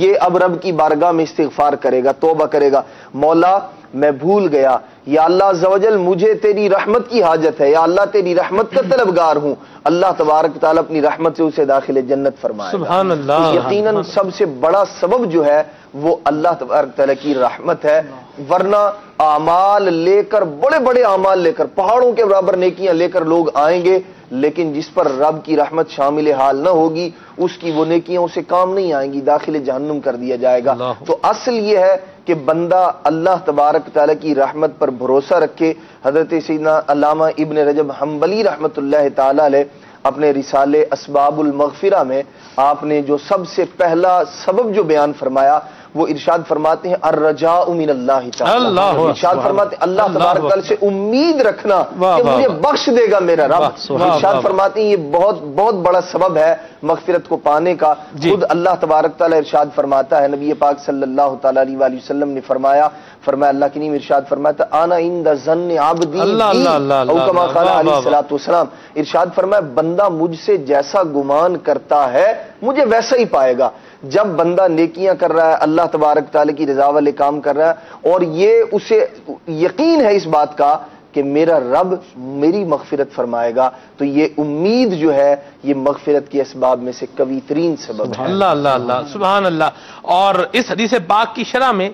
یہ اب رب کی بارگاہ میں استغفار کرے گا، توبہ کرے گا، مولا میں بھول گیا، یا اللہ عز و جل مجھے تیری رحمت کی حاجت ہے، یا اللہ تیری رحمت کا طلبگار ہوں۔ اللہ تبارک تعالیٰ اپنی رحمت سے اسے داخل جنت فرمائے گا۔ سبحان اللہ۔ یقیناً سب سے بڑا سبب جو ہے وہ اللہ تبارک تعالیٰ کی رحمت ہے، ورنہ اعمال لے کر، بڑے بڑے اعمال لے کر، پہاڑوں کے برابر نیکیاں لے کر لوگ آئیں گے، لیکن جس پر رب کی رحمت شامل حال نہ ہوگی اس کی وہ نیکیاں اسے کام نہیں آئیں گی، داخل جہنم کر دیا جائے گا۔ تو اصل یہ ہے کہ بندہ اللہ تبارک تعالیٰ کی رحمت پر بھروسہ رکھے۔ حضرت سیدنا علامہ ابن رجب حنبلی رحمت اللہ تعالیٰ علیہ اپنے رسالے اسباب المغفرہ میں آپ نے جو سب سے پہلا سبب جو بیان فرمایا وہ ارشاد فرماتے ہیں الرجاء من اللہ تعالی، ارشاد فرماتے ہیں اللہ تبارک تعالی سے امید رکھنا کہ مجھے بخش دے گا میرا رب۔ ارشاد فرماتے ہیں یہ بہت بہت بڑا سبب ہے مغفرت کو پانے کا۔ خود اللہ تبارک تعالی ارشاد فرماتا ہے، نبی پاک صلی اللہ تعالی علیہ وآلہ وسلم نے فرمایا اللہ کی نیم ارشاد فرماتا انا عند ظن عبدی او کما قال علیہ الصلوۃ والسلام، ارشاد فرمایا بندہ مجھ سے جیسا گمان کرتا ہے مجھے ویسا ہی پائے گا۔ جب بندہ نیکیاں کر رہا ہے، اللہ تبارک تعالی کی رضا والے کام کر رہا ہے اور یہ اسے یقین ہے اس بات کا کہ میرا رب میری مغفرت فرمائے گا، تو یہ امید جو ہے یہ مغفرت کے اسباب میں سے قوی ترین سبب ہے۔ اللہ اللہ اللہ، سبحان اللہ۔ اور اس حدیث پاک کی شرح میں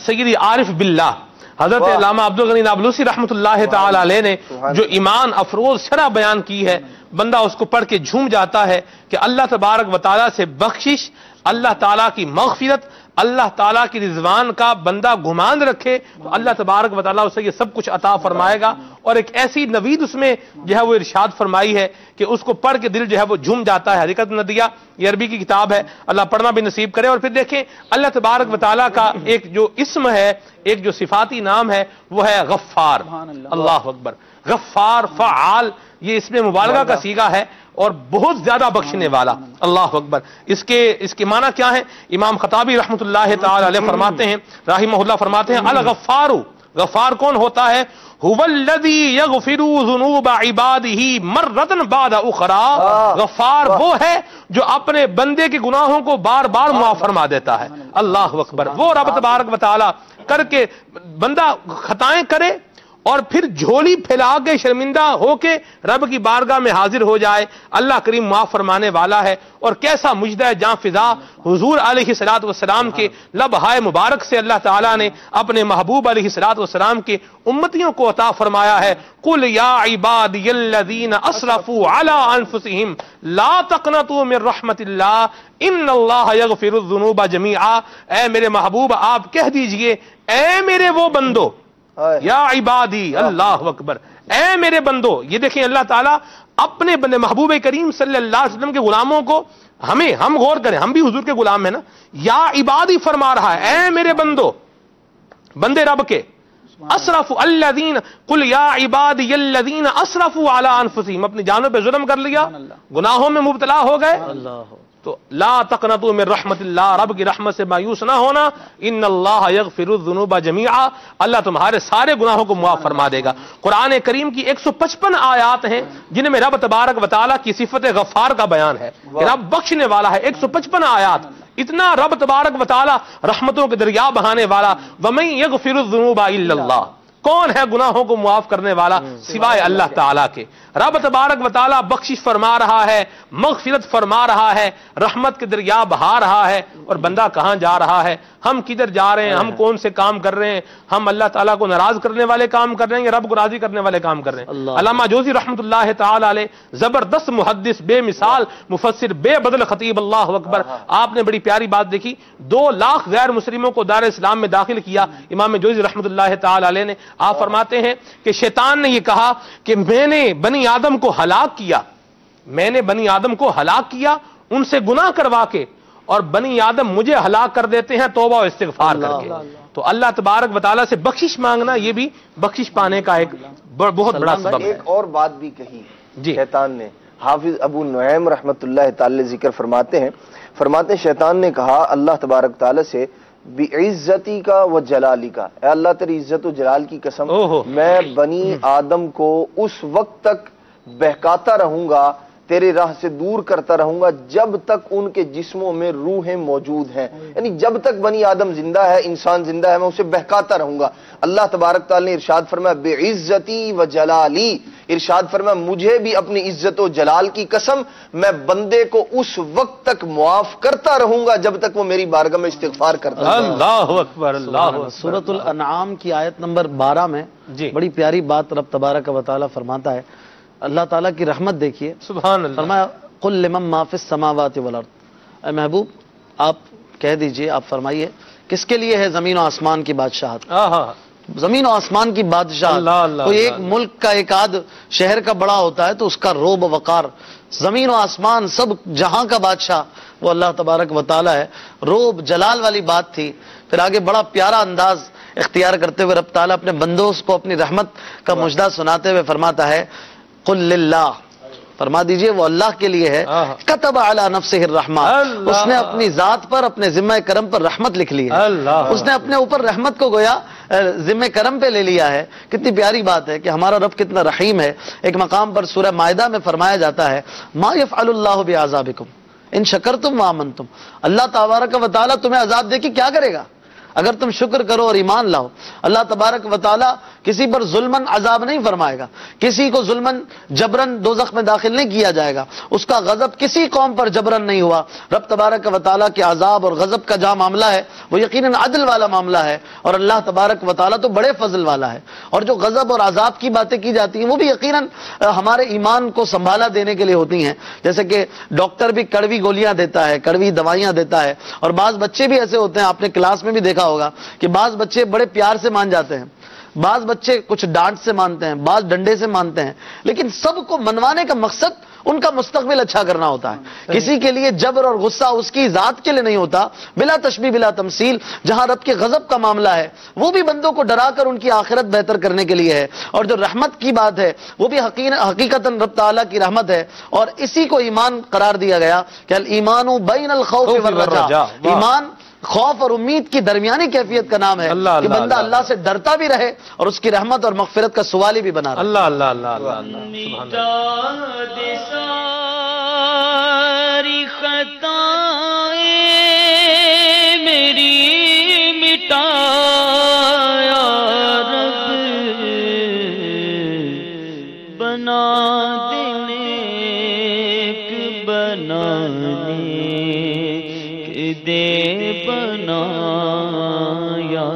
سیدی عارف باللہ حضرت علامہ عبدالغنی نابلوسی رحمۃ اللہ تعالی علیہ نے جو ایمان افروز شرح بیان کی ہے، بندہ اس کو پڑھ کے جھوم جاتا ہے کہ اللہ تبارک و تعالیٰ سے بخشش، اللہ تعالیٰ کی مغفرت، اللہ تعالیٰ کی رضوان کا بندہ گمان رکھے تو اللہ تبارک و تعالیٰ اسے یہ سب کچھ عطا فرمائے گا۔ اور ایک ایسی نوید اس میں جو ہے وہ ارشاد فرمائی ہے کہ اس کو پڑھ کے دل جو ہے وہ جھوم جاتا ہے۔ حقیقت ندیہ یہ عربی کی کتاب ہے، اللہ پڑھنا بھی نصیب کرے۔ اور پھر دیکھیں اللہ تبارک و تعالیٰ کا ایک جو اسم ہے، ایک جو صفاتی نام ہے وہ ہے غفار۔ اللہ اکبر، غفار، فعال، یہ اس میں مبالغہ کا صیغہ ہے اور بہت زیادہ بخشنے والا. اللہ اکبر. اس کے معنی کیا ہے؟ امام خطابی رحمۃ اللہ تعالی علیہ فرماتے ہیں، رحمہ اللہ فرماتے ہیں، الغفار، غفار کون ہوتا ہے؟ هو الذی یغفر ذنوب عبادہ مرۃ بعد اخری. غفار وہ ہے جو اپنے بندے کے گناہوں کو بار بار معاف فرما دیتا ہے. اللہ اکبر. وہ رب تبارک و تعالی کر کے بندہ خطائیں کرے اور پھر جھولی پھیلا کے شرمندہ ہو کے رب کی بارگاہ میں حاضر ہو جائے. اللہ کریم معاف فرمانے والا ہے. اور کیسا مجدہ ہے جاں فضا حضور علیہ الصلوۃ والسلام کے لبہائے مبارک سے اللہ تعالیٰ نے اپنے محبوب علیہ الصلوۃ والسلام کے امتیوں کو عطا فرمایا ہے. قل یا عبادی الذین اسرفوا علی انفسہم لا تقنطوا من رحمت اللہ ان اللہ یغفر الذنوب جمیعا. اے میرے محبوب آپ کہہ دیجئے، اے میرے وہ بندو، یا عبادی، اللہ اکبر، اے میرے بندو. یہ دیکھیں اللہ تعالیٰ اپنے بندے محبوب کریم صلی اللہ علیہ وسلم کے غلاموں کو، ہم غور کریں، ہم بھی حضور کے غلام ہیں نا، یا عبادی فرما رہا ہے، اے میرے بندو، بندے رب کے. اسرف الذین، قل یا عبادی الذین اسرفوا علی انفسہم، اپنی جانوں پہ ظلم کر لیا، گناہوں میں مبتلا ہو گئے، تو لا تقنطوا من رحمت اللہ، رب کی رحمت سے مایوس نہ ہونا. ان اللہ یغفر الذنوب جمیعا، اللہ تمہارے سارے گناہوں کو معاف فرما دے گا. قرآن کریم کی 155 آیات ہیں جن میں رب تبارک و تعالیٰ کی صفت غفار کا بیان ہے کہ رب بخشنے والا ہے. 155 آیات، اتنا رب تبارک و تعالیٰ رحمتوں کے دریا بہانے والا. ومن یغفر الذنوب الا اللہ، کون ہے گناہوں کو معاف کرنے والا سوائے اللہ تعالیٰ کے. رب تبارک و تعالیٰ بخشش فرما رہا ہے، مغفرت فرما رہا ہے، رحمت کے دریا بہا رہا ہے. اور بندہ کہاں جا رہا ہے؟ ہم کدھر جا رہے ہیں؟ ہم کون سے کام کر رہے ہیں؟ ہم اللہ تعالیٰ کو ناراض کرنے والے کام کر رہے ہیں یا رب کو راضی کرنے والے کام کر رہے ہیں؟ علامہ جوزی رحمۃ اللہ تعالی علیہ زبردست محدث، بے مثال مفسر، بے بدل خطیب. اللہ اکبر. آپ نے بڑی پیاری بات دیکھی، 2 لاکھ غیر مسلموں کو دار اسلام میں داخل کیا امام جوزی رحمۃ اللہ تعالی علیہ نے. آپ فرماتے ہیں کہ شیطان نے یہ کہا کہ میں نے بنی آدم کو ہلاک کیا، میں نے بنی آدم کو ہلاک کیا ان سے گناہ کروا کے، اور بنی آدم مجھے ہلاک کر دیتے ہیں توبہ و استغفار کر کے. تو اللہ تبارک و تعالیٰ سے بخشش مانگنا یہ بھی بخشش پانے کا ایک بہت بڑا سبب ہے. ایک اور بات بھی کہی شیطان نے. حافظ ابو نعیم رحمۃ اللہ تعالی ذکر فرماتے ہیں شیطان نے کہا اللہ تبارک تعالیٰ سے، بعزتی کا و جلالی کا، اے اللہ تیری عزت و جلال کی قسم، میں بنی آدم کو اس وقت تک بہکاتا رہوں گا، تیرے راہ سے دور کرتا رہوں گا جب تک ان کے جسموں میں روحیں موجود ہیں. یعنی جب تک بنی آدم زندہ ہے، انسان زندہ ہے، میں اسے بہکاتا رہوں گا. اللہ تبارک تعالی نے ارشاد فرمایا بعزتی و جلالی، ارشاد فرمایا مجھے بھی اپنی عزت و جلال کی قسم میں بندے کو اس وقت تک معاف کرتا رہوں گا جب تک وہ میری بارگاہ میں استغفار کرتا ہے. اللہ اکبر. اللہ. سورۃ الانعام کی آیت نمبر 12 میں بڑی پیاری بات رب تبارک و تعالی فرماتا ہے. اللہ تعالیٰ کی رحمت دیکھیے، سبحان اللہ. فرمایا قل لمن ما فی السماوات والارض، اے محبوب آپ کہہ دیجئے، آپ فرمائیے کس کے لیے ہے زمین و آسمان کی بادشاہت. زمین و آسمان کی بادشاہت، کوئی ایک ملک کا ایک آدھ شہر کا بڑا ہوتا ہے تو اس کا روب وقار، زمین و آسمان سب جہاں کا بادشاہ وہ اللہ تبارک و تعالیٰ ہے. روب جلال والی بات تھی. پھر آگے بڑا پیارا انداز اختیار کرتے ہوئے رب تعالیٰ اپنے بندوں کو اپنی رحمت کا مژدہ سناتے ہوئے فرماتا ہے قل للہ، فرما دیجئے وہ اللہ کے لیے ہے، کتب علی نفسہ الرحمہ، اس نے اپنی ذات پر اپنے ذمہ کرم پر رحمت لکھ لی ہے. اس نے اپنے اوپر رحمت کو گویا ذمہ کرم پہ لے لیا ہے. کتنی پیاری بات ہے کہ ہمارا رب کتنا رحیم ہے. ایک مقام پر سورہ مائدہ میں فرمایا جاتا ہے ما یفعل اللہ بعذابکم ان شکرتم وآمنتم، اللہ تبارک و تعالیٰ تمہیں عذاب دے کے کیا کرے گا اگر تم شکر کرو اور ایمان لاؤ. اللہ تبارک و تعالیٰ کسی پر ظلمن عذاب نہیں فرمائے گا، کسی کو ظلمن جبرن دوزخ میں داخل نہیں کیا جائے گا. اس کا غضب کسی قوم پر جبرن نہیں ہوا. رب تبارک و تعالیٰ کے عذاب اور غضب کا جہاں معاملہ ہے وہ یقیناً عدل والا معاملہ ہے، اور اللہ تبارک و تعالیٰ تو بڑے فضل والا ہے. اور جو غضب اور عذاب کی باتیں کی جاتی ہیں وہ بھی یقیناً ہمارے ایمان کو سنبھالا دینے کے لیے ہوتی ہیں. جیسے کہ ڈاکٹر بھی کڑوی گولیاں دیتا ہے، کڑوی دوائیاں دیتا ہے، اور بعض بچے بھی ایسے ہوتے ہیں، آپ نے کلاس میں بھی دیکھا ہوگا کہ بعض بچے بڑے پیار سے مان جاتے ہیں. بعض بچے کچھ ڈانٹ سے مانتے ہیں، بعض ڈنڈے سے مانتے ہیں، لیکن سب کو منوانے کا مقصد ان کا مستقبل اچھا کرنا ہوتا ہے۔ کسی کے لیے جبر اور غصہ اس کی ذات کے لیے نہیں ہوتا، بلا تشبیہ بلا تمثیل۔ جہاں رب کے غضب کا معاملہ ہے وہ بھی بندوں کو ڈرا کر ان کی آخرت بہتر کرنے کے لیے ہے، اور جو رحمت کی بات ہے وہ بھی حقیقتاً رب تعالیٰ کی رحمت ہے، اور اسی کو ایمان قرار دیا گیا کہ الایمان بین الخوف والرجاء۔ ایمان خوف اور امید کی درمیانی کیفیت کا نام ہے کہ بندہ اللہ سے ڈرتا بھی رہے اور اس کی رحمت اور مغفرت کا سوالی بھی بنا رہے۔ اللہ اللہ اللہ اللہ ساری خطائیں میری مٹا یا رب، بنا نیک بنانے کے دے بنا یا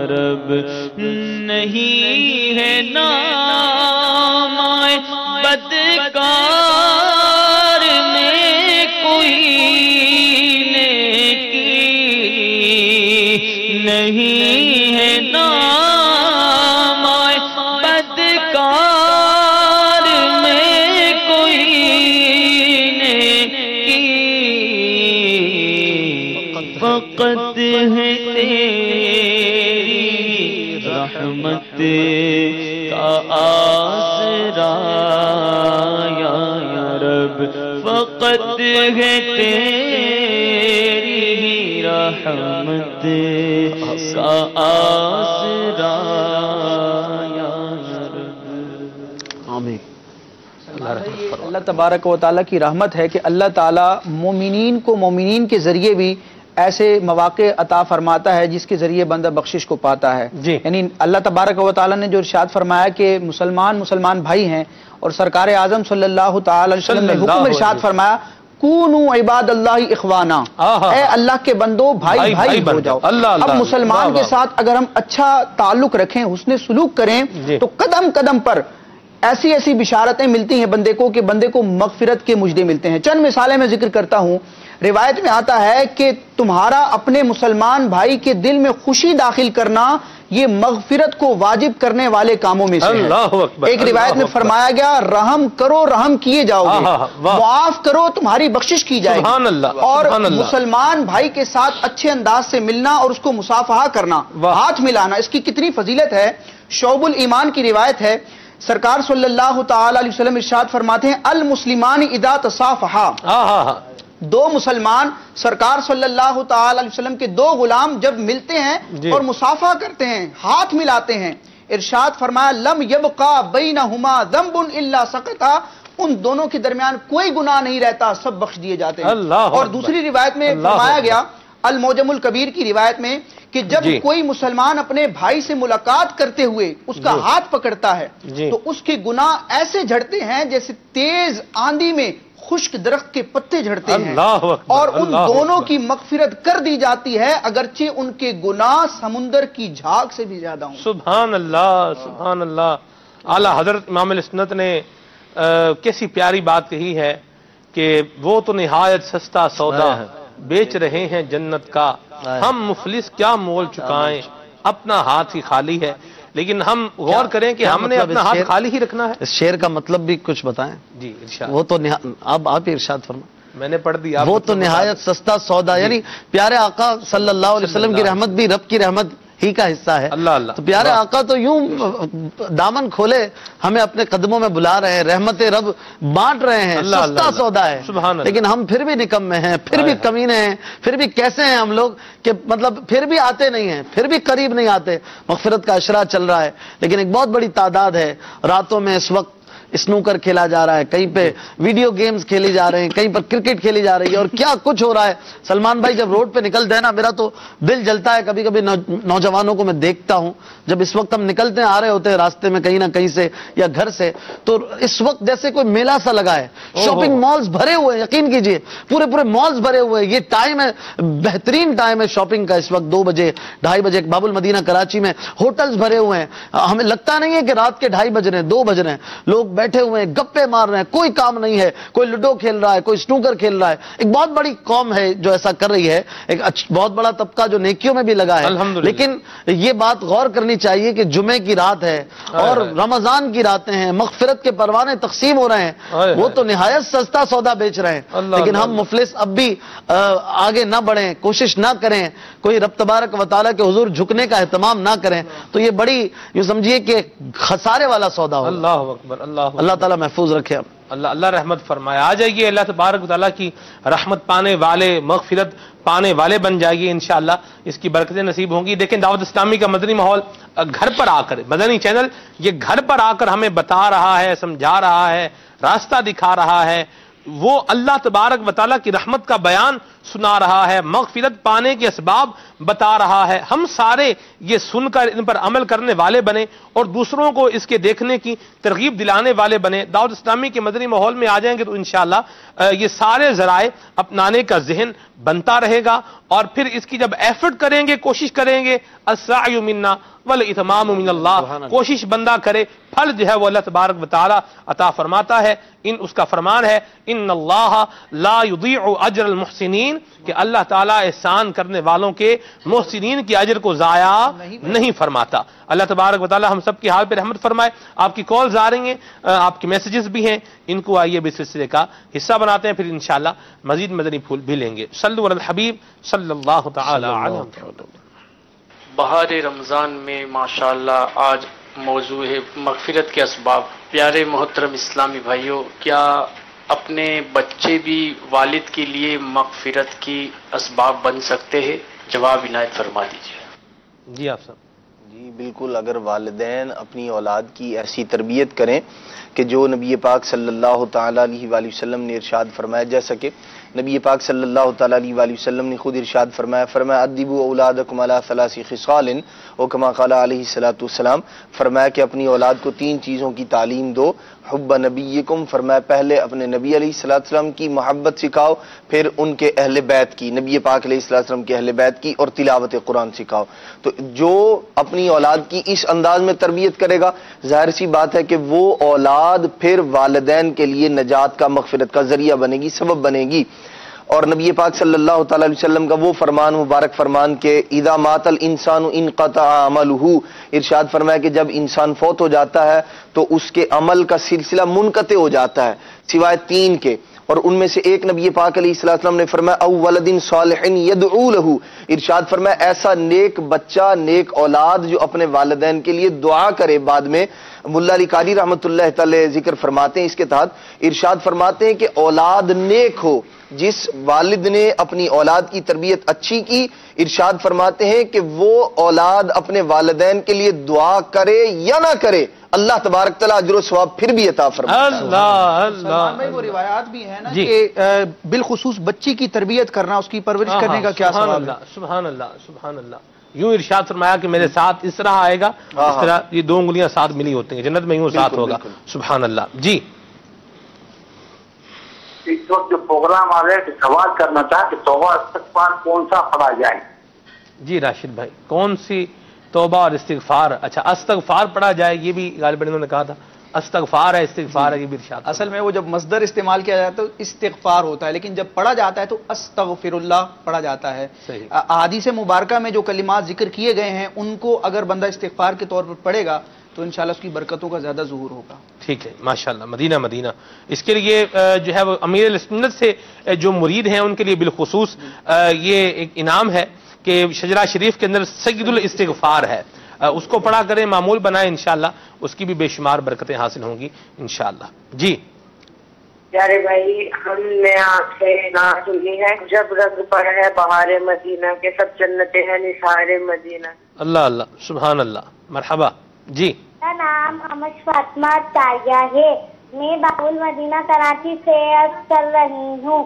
رب، نہیں ہے نام بدکار میں کوئی نیکی، نہیں ہے نام بدکار میں کوئی نیکی، فقط ہے تیری رحمت کا آسرا یا رب، فقط ہے تیری رحمت کا آسرا یا رب۔ آمین۔ اللہ تبارک و تعالیٰ کی رحمت ہے کہ اللہ تعالیٰ مومنین کو مومنین کے ذریعے بھی ایسے مواقع عطا فرماتا ہے جس کے ذریعے بندہ بخشش کو پاتا ہے۔ یعنی اللہ تبارک و تعالیٰ نے جو ارشاد فرمایا کہ مسلمان بھائی ہیں، اور سرکار اعظم صلی اللہ تعالی علیہ وسلم نے حکم ارشاد فرمایا کونوا عباد اللہ اخوانا، اے اللہ کے بندو بھائی ہو جاؤ۔ اب مسلمان کے ساتھ اگر ہم اچھا تعلق رکھیں، حسن سلوک کریں، تو قدم قدم پر ایسی بشارتیں ملتی ہیں بندے کو کہ بندے کو مغفرت کے مجدے ملتے ہیں۔ چند مثالیں میں ذکر کرتا ہوں۔ روایت میں آتا ہے کہ تمہارا اپنے مسلمان بھائی کے دل میں خوشی داخل کرنا یہ مغفرت کو واجب کرنے والے کاموں میں سے ہے۔ ایک روایت میں فرمایا گیا رحم کرو رحم کیے جاؤ گے، معاف کرو تمہاری بخشش کی جائے گی، اور مسلمان بھائی کے ساتھ اچھے انداز سے ملنا اور اس کو مصافحہ کرنا، ہاتھ ملانا، اس کی کتنی فضیلت ہے۔ شعب الایمان کی روایت ہے، سرکار صلی اللہ تعالی علیہ وسلم ارشاد فرماتے ہیں المسلمان اذا تصافحا، دو مسلمان سرکار صلی اللہ تعالی علیہ وسلم کے دو غلام جب ملتے ہیں اور مصافحہ کرتے ہیں، ہاتھ ملاتے ہیں، ارشاد فرمایا لم یبقا بینہما ذنب الا سقطا، ان دونوں کے درمیان کوئی گناہ نہیں رہتا، سب بخش دیے جاتے ہیں۔ اور دوسری روایت میں فرمایا گیا المعجم الکبیر کی روایت میں کہ جب کوئی مسلمان اپنے بھائی سے ملاقات کرتے ہوئے اس کا ہاتھ پکڑتا ہے تو اس کے گناہ ایسے جھڑتے ہیں جیسے تیز آندھی میں خشک درخت کے پتے جھڑتے ہیں، اور ان دونوں کی مغفرت کر دی جاتی ہے اگرچہ ان کے گناہ سمندر کی جھاگ سے بھی زیادہ ہوں۔ سبحان اللہ سبحان اللہ۔ اعلیٰ حضرت امام السنت نے کیسی پیاری بات کہی ہے کہ وہ تو نہایت سستا سودا بیچ رہے ہیں جنت کا، ہم مفلس کیا مول چکائیں، اپنا ہاتھ ہی خالی ہے۔ لیکن ہم غور کریں کہ ہم نے اپنا ہاتھ خالی ہی رکھنا ہے۔ اس شعر کا مطلب بھی کچھ بتائیں۔ جی ارشاد۔ وہ تو آپ ہی ارشاد فرمائیں۔ میں نے پڑھ دیا۔ وہ تو نہایت سستا سودا، یعنی پیارے آقا صلی اللہ علیہ وسلم کی رحمت بھی رب کی رحمت ہی کا حصہ ہے۔ تو پیارے آقا تو یوں دامن کھولے ہمیں اپنے قدموں میں بلا رہے ہیں، رحمت رب بانٹ رہے ہیں، سستا سودا ہے، لیکن ہم پھر بھی نکمے ہیں، پھر بھی کمینے ہیں، پھر بھی کیسے ہیں ہم لوگ کہ مطلب پھر بھی آتے نہیں ہیں، پھر بھی قریب نہیں آتے۔ مغفرت کا اشرا چل رہا ہے، لیکن ایک بہت بڑی تعداد ہے راتوں میں اس وقت اسنوکر کھیلا جا رہا ہے، کہیں پہ ویڈیو گیمز کھیلی جا رہے ہیں، کہیں پر کرکٹ کھیلی جا رہی ہے، اور کیا کچھ ہو رہا ہے۔ سلمان بھائی جب روڈ پہ نکلتے ہیں نا میرا تو دل جلتا ہے، کبھی کبھی نوجوانوں کو میں دیکھتا ہوں جب اس وقت ہم نکلتے ہیں، آ رہے ہوتے ہیں راستے میں کہیں نہ کہیں سے یا گھر سے، تو اس وقت جیسے کوئی میلہ سا لگا ہے، شاپنگ مالز بھرے ہوئے ہیں، یقین کیجئے پورے مالز بھرے ہوئے ہیں۔ یہ ٹائم ہے، بہترین ٹائم ہے شاپنگ کا اس وقت، 2 بجے 2:30 بجے۔ باب المدینہ کراچی میں ہوٹلز بھرے ہوئے ہیں، ہمیں لگتا نہیں ہے کہ رات کے 2:30 بج رہے ہیں، 2 بج رہے ہیں، لوگ بیٹھے ہوئے ہیں, گپے مار رہے ہیں, کوئی کام نہیں ہے, کوئی لوڈو کھیل رہا ہے, کوئی سنوکر کھیل رہا ہے. ایک بہت بڑی قوم ہے جو ایسا کر رہی ہے, ایک بہت بڑا طبقہ جو نیکیوں میں بھی لگا ہے. لیکن یہ بات غور کرنی چاہیے کہ جمعے کی رات ہے اور رمضان کی راتیں ہیں, مغفرت کے پروانے تقسیم ہو رہے ہیں, وہ تو نہایت سستا سودا بیچ رہے ہیں, لیکن ہم مفلس اب بھی آگے نہ بڑھیں, کوشش نہ کریں, کوئی رب تبارک و تعالیٰ کے حضور جھکنے کا اہتمام نہ کریں, تو یہ بڑی یوں سمجھیے کہ خسارے والا سودا ہو. اللہ اکبر, اللہ تعالیٰ محفوظ رکھے. اللہ رحمت فرمائے. آ جائیے, اللہ تبارک و تعالیٰ کی رحمت پانے والے, مغفرت پانے والے بن جائیے انشاءاللہ, اس کی برکتیں نصیب ہوں گی. دیکھیں دعوت اسلامی کا مدنی ماحول گھر پر آ کر, مدنی چینل یہ گھر پر آ کر ہمیں بتا رہا ہے, سمجھا رہا ہے, راستہ دکھا رہا ہے, وہ اللہ تبارک و تعالیٰ کی رحمت کا بیان سنا رہا ہے, مغفرت پانے کے اسباب بتا رہا ہے. ہم سارے یہ سن کر ان پر عمل کرنے والے بنے اور دوسروں کو اس کے دیکھنے کی ترغیب دلانے والے بنے. دعوت اسلامی کے مدنی ماحول میں آ جائیں گے تو انشاءاللہ یہ سارے ذرائع اپنانے کا ذہن بنتا رہے گا, اور پھر اس کی جب ایفرٹ کریں گے, کوشش کریں گے, السعی منا والاتمام من اللہ, کوشش بندہ کرے, پھل جو ہے وہ اللہ تبارک و تعالی عطا فرماتا ہے. اس کا فرمان ہے, ان اللہ لا یضیع اجر المحسنین, کہ اللہ تعالیٰ احسان کرنے والوں کے, محسنین کی اجر کو ضائع نہیں فرماتا. اللہ تبارک و تعالیٰ ہم سب کی حال پہ رحمت فرمائے. آپ کی کالز آ رہی ہیں, آپ کے میسیجز بھی ہیں, ان کو آئیے بھی سلسلے کا حصہ بناتے ہیں, پھر انشاءاللہ مزید مدنی پھول بھی لیں گے. صلو علی الحبیب صلی اللہ تعالی علیہ وسلم. بہار رمضان میں ماشاءاللہ آج موضوع ہے مغفرت کے اسباب. پیارے محترم اسلامی بھائیوں, کیا اپنے بچے بھی والد کے لیے مغفرت کی اسباب بن سکتے ہیں؟ جواب عنایت فرما دیجیے. جی آپ صاحب. جی بالکل, اگر والدین اپنی اولاد کی ایسی تربیت کریں کہ جو نبی پاک صلی اللہ تعالیٰ علیہ وآلہ وسلم نے ارشاد فرمایا, جیسا کہ نبی پاک صلی اللہ تعالیٰ علیہ وآلہ وسلم نے خود ارشاد فرمایا ادبوا اولادکم علی ثلاث خصال, او کما قال علیہ الصلوۃ والسلام, فرمایا کہ اپنی اولاد کو 3 چیزوں کی تعلیم دو. حب نبیکم, فرمایا پہلے اپنے نبی علیہ الصلوۃ والسلام کی محبت سکھاؤ, پھر ان کے اہل بیت کی, نبی پاک علیہ الصلوۃ والسلام کے اہل بیت کی, اور تلاوت قرآن سکھاؤ. تو جو اپنی اولاد کی اس انداز میں تربیت کرے گا, ظاہر سی بات ہے کہ وہ اولاد پھر والدین کے لیے نجات کا, مغفرت کا ذریعہ بنے گی, سبب بنے گی. اور نبی پاک صلی اللہ تعالی علیہ وسلم کا وہ فرمان, مبارک فرمان کہ اذا مات الانسان انقطع عملہ, ارشاد فرمایا کہ جب انسان فوت ہو جاتا ہے تو اس کے عمل کا سلسلہ منقطع ہو جاتا ہے سوائے 3 کے, اور ان میں سے ایک نبی پاک علیہ السلام نے فرمایا او ولد صالح یدعو له, ارشاد فرمایا ایسا نیک بچہ, نیک اولاد جو اپنے والدین کے لیے دعا کرے. بعد میں ملا علی قاری رحمۃ اللہ تعالی ذکر فرماتے ہیں, اس کے تحت ارشاد فرماتے ہیں کہ اولاد نیک ہو, جس والد نے اپنی اولاد کی تربیت اچھی کی, ارشاد فرماتے ہیں کہ وہ اولاد اپنے والدین کے لیے دعا کرے یا نہ کرے, اللہ تبارک تعالیٰ اجر و ثواب پھر بھی عطا فرماتا ہے. سلمان بھائی وہ روایات بھی ہیں نا کہ بالخصوص بچی کی تربیت کرنا, اس کی پرورش کرنے کا کیا ثواب ہے. سبحان اللہ, سبحان اللہ. یوں ارشاد فرمایا کہ میرے ساتھ اس طرح آئے گا, اس طرح یہ 2 انگلیاں ساتھ ملی ہوتی ہیں, جنت میں یوں ساتھ ہوگا. سبحان اللہ. جی اس وقت جو پروگرام آ رہے ہیں سوال کرنا تھا کہ توبہ استغفار کون سا پڑھا جائے. جی راشد بھائی, کون سی توبہ اور استغفار؟ اچھا استغفار پڑھا جائے, یہ بھی غالباً انہوں نے کہا تھا. استغفار ہے, استغفار ہے, یہ بھی ارشاد. اصل میں وہ جب مصدر استعمال کیا جاتا ہے تو استغفار ہوتا ہے, لیکن جب پڑھا جاتا ہے تو استغفر اللہ پڑھا جاتا ہے. احادیث مبارکہ میں جو کلمات ذکر کیے گئے ہیں ان کو اگر بندہ استغفار کے طور پر پڑھے گا تو انشاءاللہ اس کی برکتوں کا زیادہ ظہور ہوگا. ٹھیک ہے, ماشاءاللہ. مدینہ مدینہ. اس کے لیے جو ہے وہ امیر سنت سے جو مرید ہیں ان کے لیے بالخصوص یہ ایک انعام ہے کہ شجرہ شریف کے اندر سید الاستغفار ہے, اس کو پڑھا کریں, معمول بنائیں, انشاءاللہ اس کی بھی بے شمار برکتیں حاصل ہوں گی انشاءاللہ. جی پیارے بھائی, ہم نے آپ سے نعت سنی ہے, جب رنگ پر ہے بہار مدینہ کے سب جنتیں ہیں نثار مدینہ. اللہ اللہ, سبحان اللہ, مرحبا. جی میرا نام امش فاطمہ تاریہ ہے, میں باب المدینہ کراچی سے عرض کر رہی ہوں,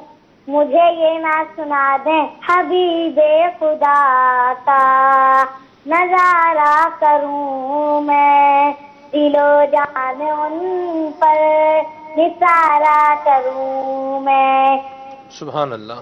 مجھے یہ نعت سنا دیں. حبیب خدا کا نظارہ کروں میں, دل و جان ان پر نثارہ کروں میں. سبحان اللہ.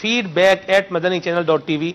feedback@madanichannel.tv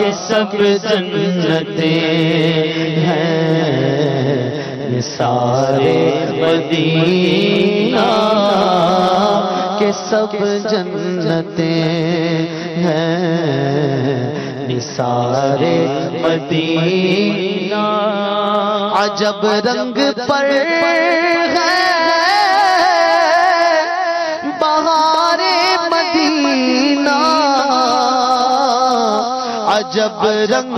کہ سب جنتیں ہیں نثار مدینہ کہ سب جنتیں ہیں نثار مدینہ عجب رنگ پر ہے بہار مدینہ عجب رنگ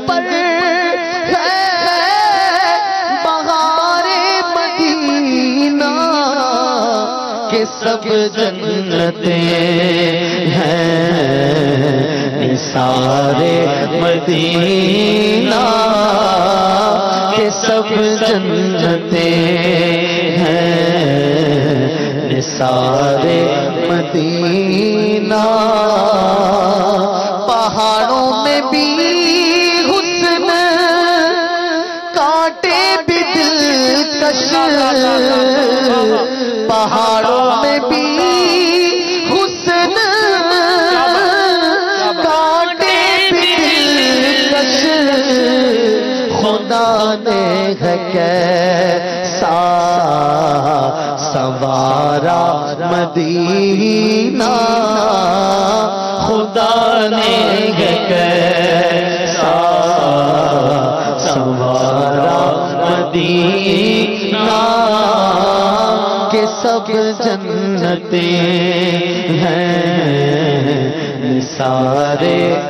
پر ہے بہار مدینہ کہ سب جنتیں ہیں نثار مدینہ کہ سب جنتیں ہیں نثار مدینہ پہاڑوں میں بھی حسن کانٹے بھی دلکش پہاڑوں میں بھی حسن کانٹے بھی دلکش خدا نے ہے کیسا سوارا مدینہ خدا نے ہے کیسا سوارا مدینہ کہ سب جنتیں ہیں نثار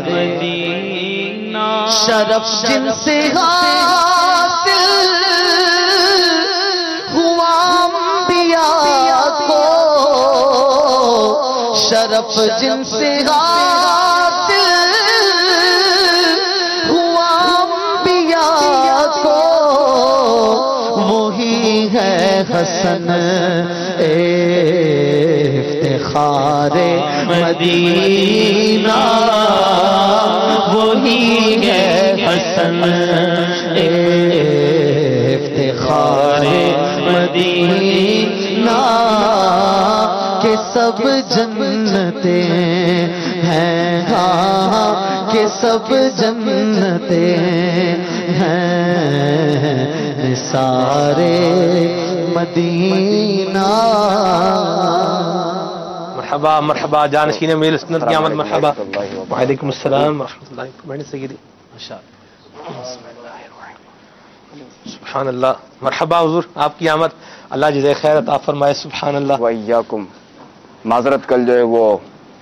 مدینہ شرف جن سے حاصل ہوا انبیاء کو شرف جن سے حاصل ہوا انبیاء کو وہی ہے حسن افتخار مدینہ وہی ہے حسن افتخار مدینہ کہ سب جنتیں ہیں ہاں کہ سب جنتیں ہیں نثار مدینہ مرحبا مرحبا جانشین میل سنت کی آمد مرحبا وعلیکم السلام ورحمۃ اللہ وبرکاتہ سیدی سبحان اللہ مرحبا حضور آپ کی آمد اللہ جزائے خیر عطا فرمائے سبحان اللہ وإیاکم معذرت کل جو ہے وہ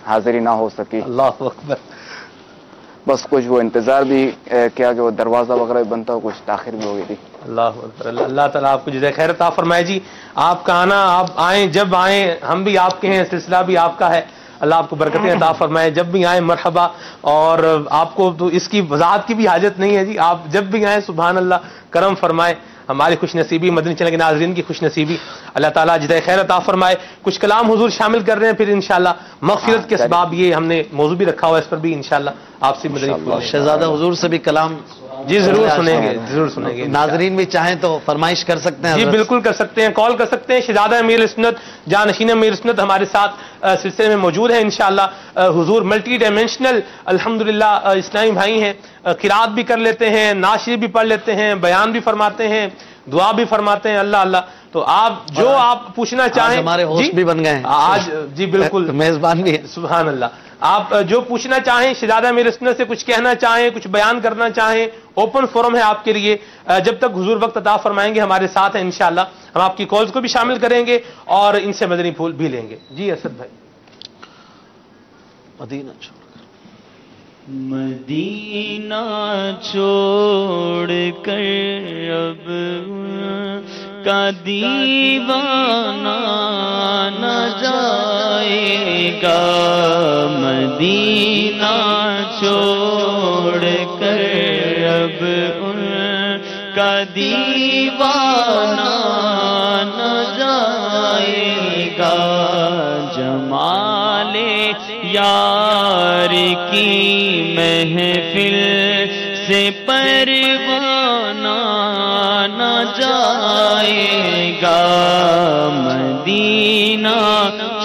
حاضری نہ ہو سکی اللہ اکبر بس کچھ وہ انتظار بھی کیا کہ وہ دروازہ وغیرہ بھی بنتا ہو کچھ تاخیر بھی ہو گئی تھی اللہ اکبر اللہ تعالیٰ آپ کو جزائے خیر عطا فرمائے جی آپ کا آنا آپ آئیں جب آئیں ہم بھی آپ کے ہیں سلسلہ بھی آپ کا ہے اللہ آپ کو برکتیں عطا فرمائے جب بھی آئیں مرحبا اور آپ کو تو اس کی وضاحت کی بھی حاجت نہیں ہے جی آپ جب بھی آئیں سبحان اللہ کرم فرمائے ہماری خوش نصیبی مدنی چینل کے ناظرین کی خوش نصیبی اللہ تعالیٰ جزائے خیر عطا فرمائے کچھ کلام حضور شامل کر رہے ہیں پھر انشاءاللہ مغفرت کے اسباب یہ ہم نے موضوع بھی رکھا ہوا ہے اس پر بھی انشاءاللہ آپ سے مدنی شہزادہ حضور سے بھی کلام جی ضرور سنیں گے ضرور سنیں گے ناظرین بھی چاہیں تو فرمائش کر سکتے ہیں جی بالکل کر سکتے ہیں کال کر سکتے ہیں شہزادہ امیر سنت جانشین امیر سنت ہمارے ساتھ سلسلے میں موجود ہیں انشاءاللہ حضور ملٹی ڈائمینشنل الحمدللہ اسلامی بھائی ہیں قرات بھی کر لیتے ہیں نعت شریف بھی پڑھ لیتے ہیں بیان بھی فرماتے ہیں دعا بھی فرماتے ہیں اللہ اللہ تو آپ جو آپ پوچھنا چاہیں ہمارے ہوسٹ بھی بن گئے ہیں آج جی بالکل میزبان بھی سبحان اللہ آپ جو پوچھنا چاہیں شہزادہ امیر سنت سے کچھ کہنا چاہیں کچھ بیان کرنا چاہیں اوپن فورم ہے آپ کے لیے جب تک حضور وقت عطا فرمائیں گے ہمارے ساتھ ہیں انشاءاللہ ہم آپ کی کالز کو بھی شامل کریں گے اور ان سے مدنی پھول بھی لیں گے جی اسد بھائی مدینہ چھوڑ مدینہ چھوڑ کر اب کا دیوانہ نہ جائے گا مدینہ چھوڑ کر اب ان کا دیوانہ نہ جائے گا جمال یار کی محفل سے پروانہ نہ جائے گا مدینہ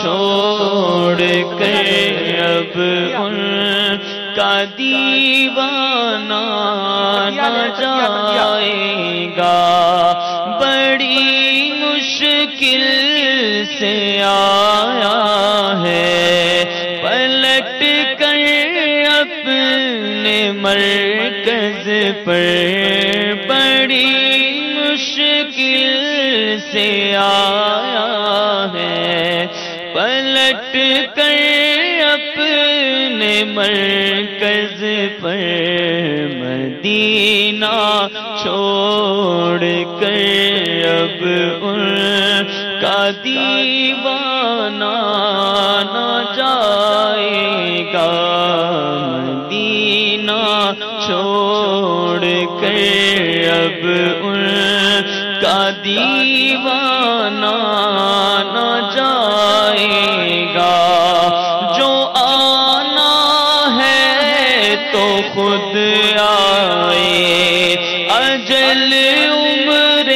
چھوڑ کر اب ان کا دیوانہ نہ جائے گا، بڑی مشکل سے آیا ہے پلٹ کر اپنے مرکز پر، بڑی مشکل سے آیا ہے پلٹ کر اپنے مرکز پر، مدینہ چھوڑ کر اب ان کا دیوانہ نہ جائے گا، مدینہ چھوڑ کر اب ان کا دیوانہ نہ جائے گا، جو آنا ہے تو خود آئے، اجل عمر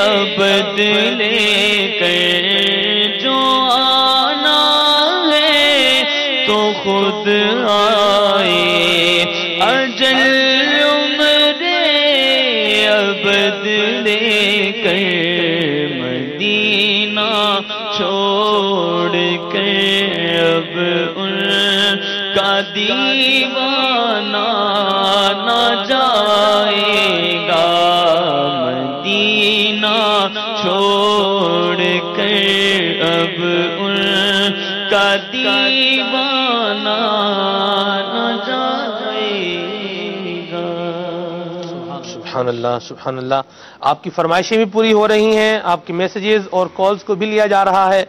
ابد لے کر، جو آنا ہے تو خود آئے، اجل عمر ابد لے کر، مدینہ چھوڑ کر اب ان کا دیوانہ نہ جائے گا، مدینہ چھوڑ کر اب ان کا دیوانہ نہ جائے گا۔ سبحان اللہ سبحان اللہ، آپ کی فرمائشیں بھی پوری ہو رہی ہیں، آپ کے میسیجز اور کالز کو بھی لیا جا رہا ہے،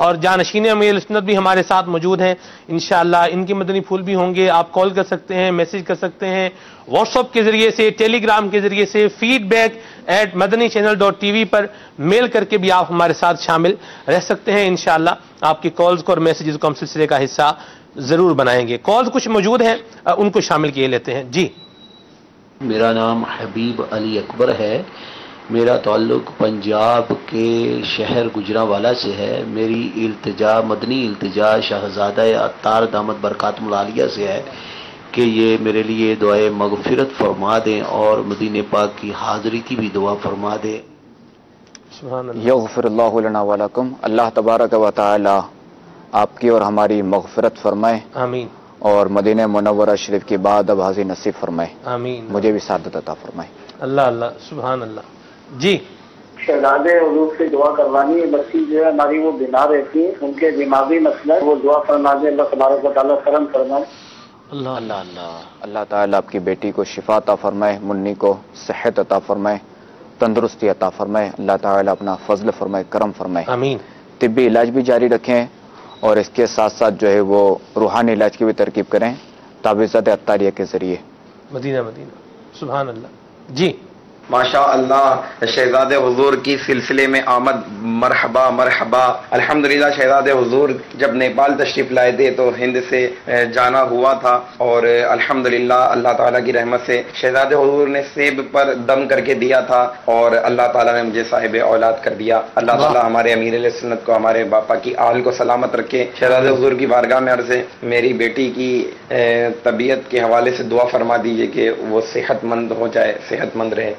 اور جانشین امیر سنت بھی ہمارے ساتھ موجود ہیں، انشاءاللہ ان کی مدنی پھول بھی ہوں گے، آپ کال کر سکتے ہیں، میسیج کر سکتے ہیں، واٹس ایپ کے ذریعے سے، ٹیلی گرام کے ذریعے سے، feedback@madanichannel.tv پر میل کر کے بھی آپ ہمارے ساتھ شامل رہ سکتے ہیں، انشاءاللہ آپ کی کالز کو اور میسیجز کو ہم سلسلے کا حصہ ضرور بنائیں گے۔ کالز کچھ موجود ہیں، ان کو شامل کیے لیتے ہیں۔ جی، میرا نام حبیب علی اکبر ہے، میرا تعلق پنجاب کے شہر گجرانوالہ سے ہے، میری التجا مدنی التجا شہزادہ عطار دامت برکاتہ العالیہ سے ہے کہ یہ میرے لیے دعائے مغفرت فرما دیں اور مدینہ پاک کی حاضری کی بھی دعا فرما دیں۔ یغفر اللہ لنا ولکم، اللہ تبارک و تعالی آپ کی اور ہماری مغفرت فرمائے، آمین، اور مدینہ منورہ شریف کی بعد اب حاضری نصیب فرمائے، آمین، مجھے بھی سعادت عطا فرمائے۔ اللہ اللہ سبحان اللہ۔ جی، شہزادے حضور سے دعا کروانی ہے، بچی جو ہے ہماری وہ بیمار رہتی ہے، ان کے دماغی مسئلہ ہے، وہ دعا فرما دے، اللہ تبارک و تعالیٰ کرم فرمائے۔ اللہ اللہ اللہ اللہ تعالیٰ آپ کی بیٹی کو شفا عطا فرمائے، منی کو صحت عطا فرمائے، تندرستی عطا فرمائے، اللہ تعالیٰ اپنا فضل فرمائے، کرم فرمائے، آمین۔ طبی علاج بھی جاری رکھیں اور اس کے ساتھ ساتھ جو ہے وہ روحانی علاج کی بھی ترکیب کریں تعویذات عطاریہ کے ذریعے۔ مدینہ مدینہ سبحان اللہ۔ جی، ماشاء اللہ، شہزاد حضور کی سلسلے میں آمد، مرحبا مرحبا۔ الحمدللہ شہزاد حضور جب نیپال تشریف لائے تھے تو ہند سے جانا ہوا تھا، اور الحمدللہ اللہ تعالیٰ کی رحمت سے شہزاد حضور نے سیب پر دم کر کے دیا تھا، اور اللہ تعالیٰ نے مجھے صاحب اولاد کر دیا۔ اللہ تعالیٰ ہمارے امیر علیہ سنت کو، ہمارے باپا کی آل کو سلامت رکھے۔ شہزاد حضور کی بارگاہ میں عرض ہے، میری بیٹی کی طبیعت کے حوالے سے دعا فرما دیجیے کہ وہ صحت مند ہو جائے، صحت مند رہے۔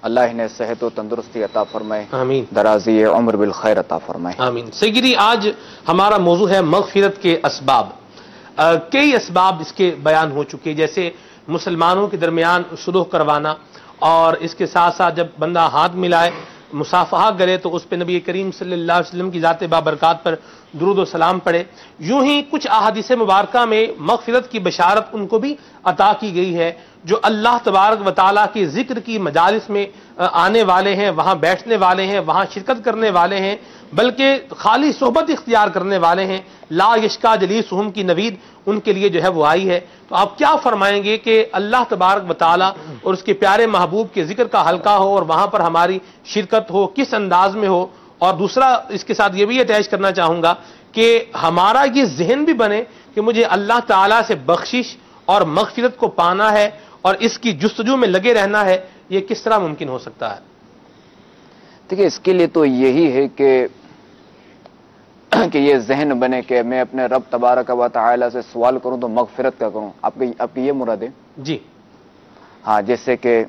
اللہ انہیں صحت و تندرستی عطا فرمائے، آمین، درازی عمر بالخیر عطا فرمائے، آمین۔ سیدی، آج ہمارا موضوع ہے مغفرت کے اسباب۔ کئی اسباب اس کے بیان ہو چکے، جیسے مسلمانوں کے درمیان صلح کروانا، اور اس کے ساتھ ساتھ جب بندہ ہاتھ ملائے، مصافحہ کرے تو اس پہ نبی کریم صلی اللہ علیہ وسلم کی ذات بابرکات پر درود و سلام پڑھے۔ یوں ہی کچھ احادیث مبارکہ میں مغفرت کی بشارت ان کو بھی عطا کی گئی ہے جو اللہ تبارک و تعالیٰ کے ذکر کی مجالس میں آنے والے ہیں، وہاں بیٹھنے والے ہیں، وہاں شرکت کرنے والے ہیں، بلکہ خالی صحبت اختیار کرنے والے ہیں۔ لا یشکا جلیسہم کی نوید ان کے لیے جو ہے وہ آئی ہے۔ تو آپ کیا فرمائیں گے کہ اللہ تبارک و تعالیٰ اور اس کے پیارے محبوب کے ذکر کا حلقہ ہو اور وہاں پر ہماری شرکت ہو، کس انداز میں ہو؟ اور دوسرا اس کے ساتھ یہ بھی اٹیچ کرنا چاہوں گا کہ ہمارا یہ ذہن بھی بنے کہ مجھے اللہ تعالیٰ سے بخشش اور مغفرت کو پانا ہے اور اس کی جستجو میں لگے رہنا ہے، یہ کس طرح ممکن ہو سکتا ہے؟ دیکھیے، اس کے لیے تو یہی ہے کہ کہ یہ ذہن بنے کہ میں اپنے رب تبارک و تعالی سے سوال کروں تو مغفرت کا کروں. آپ کی یہ مراد ہے؟ جی ہاں، جیسے کہ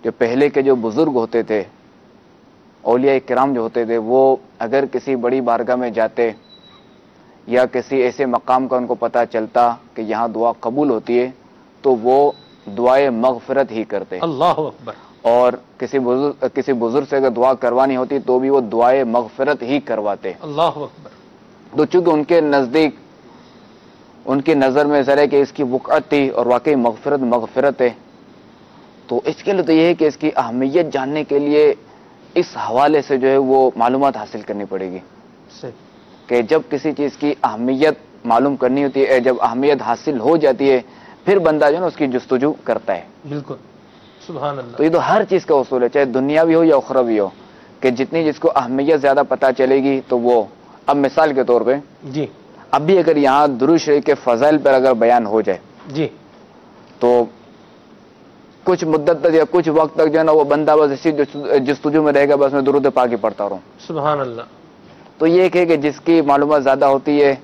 جو پہلے کے جو بزرگ ہوتے تھے، اولیاء کرام جو ہوتے تھے، وہ اگر کسی بڑی بارگاہ میں جاتے یا کسی ایسے مقام کا ان کو پتہ چلتا کہ یہاں دعا قبول ہوتی ہے تو وہ دعائے مغفرت ہی کرتے. اللہ اکبر. اور کسی بزرگ سے اگر دعا کروانی ہوتی تو بھی وہ دعائے مغفرت ہی کرواتے. اللہ اکبر. تو چونکہ ان کے نزدیک، ان کی نظر میں ذرا کہ اس کی وقعت تھی اور واقعی مغفرت ہے، تو اس کے لیے تو یہ ہے کہ اس کی اہمیت جاننے کے لیے اس حوالے سے جو ہے وہ معلومات حاصل کرنی پڑے گی کہ جب کسی چیز کی اہمیت معلوم کرنی ہوتی ہے، جب اہمیت حاصل ہو جاتی ہے پھر بندہ جو ہے نا اس کی جستجو کرتا ہے. بالکل سبحان اللہ. تو یہ تو ہر چیز کا اصول ہے، چاہے دنیاوی ہو یا اخروی ہو، کہ جتنی جس کو اہمیت زیادہ پتہ چلے گی تو وہ، اب مثال کے طور پہ جی اب بھی اگر یہاں درود شریف کے فضائل پر اگر بیان ہو جائے جی تو کچھ مدت تک یا کچھ وقت تک جو ہے نا وہ بندہ بس اسی جستجو میں رہے گا، بس میں درود پاک ہی پڑھتا رہوں. سبحان اللہ. تو یہ ہے کہ جس کی معلومات زیادہ ہوتی ہے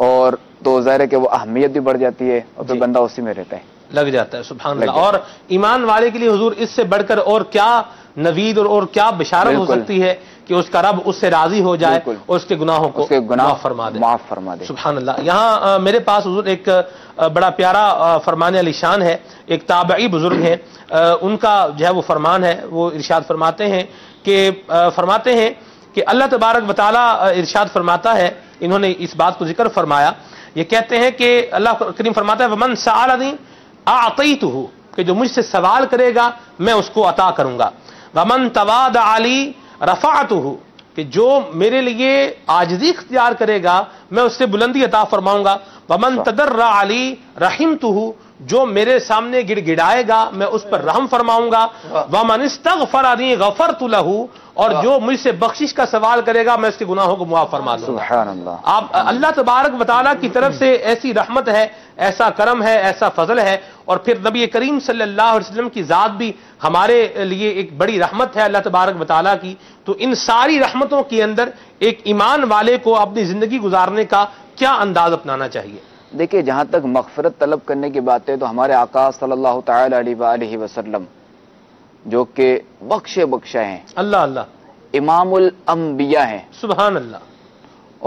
اور تو ظاہر ہے کہ وہ اہمیت بھی بڑھ جاتی ہے اور پھر بندہ اسی میں رہتا ہے، لگ جاتا ہے. سبحان اللہ. اور ایمان والے کے لیے حضور اس سے بڑھ کر اور کیا نوید اور کیا بشارت ہو سکتی ہے کہ اس کا رب اس سے راضی ہو جائے اور اس کے گناہوں کو معاف فرما دے. سبحان اللہ. یہاں میرے پاس حضور ایک بڑا پیارا فرمان علی شان ہے، ایک تابعی بزرگ ہیں، ان کا جو ہے وہ فرمان ہے، وہ ارشاد فرماتے ہیں کہ اللہ تبارک و تعالی ارشاد فرماتا ہے، انہوں نے اس بات کو ذکر فرمایا، یہ کہتے ہیں کہ اللہ کریم فرماتا ہے وَمَنْ سَأَلَنِي أَعْطَيْتُهُ، کہ جو مجھ سے سوال کرے گا میں اس کو عطا کروں گا. وَمَنْ تَوَاضَعَ لِي رَفَعْتُهُ، کہ جو میرے لیے عاجزی اختیار کرے گا میں اس سے بلندی عطا فرماؤں گا. وَمَنْ تَضَرَّعَ لِي رَحِمْتُهُ، جو میرے سامنے گڑ گڑائے گا میں اس پر رحم فرماؤں گا. وَمَنْ اسْتَغْفَرَ لِي غَفَرْتُ لَهُ، اور جو مجھ سے بخشش کا سوال کرے گا میں اس کے گناہوں کو معاف فرما دوں گا. سبحان اللہ. آپ اللہ تبارک و تعالیٰ کی طرف سے ایسی رحمت ہے، ایسا کرم ہے، ایسا فضل ہے، اور پھر نبی کریم صلی اللہ علیہ وسلم کی ذات بھی ہمارے لیے ایک بڑی رحمت ہے اللہ تبارک و تعالیٰ کی. تو ان ساری رحمتوں کے اندر ایک ایمان والے کو اپنی زندگی گزارنے کا کیا انداز اپنانا چاہیے؟ دیکھیے، جہاں تک مغفرت طلب کرنے کی بات ہے تو ہمارے آقا صلی اللہ تعالی علیہ وآلہ وسلم جو کہ بخشا ہیں، اللہ اللہ، امام الانبیاء ہیں، سبحان اللہ،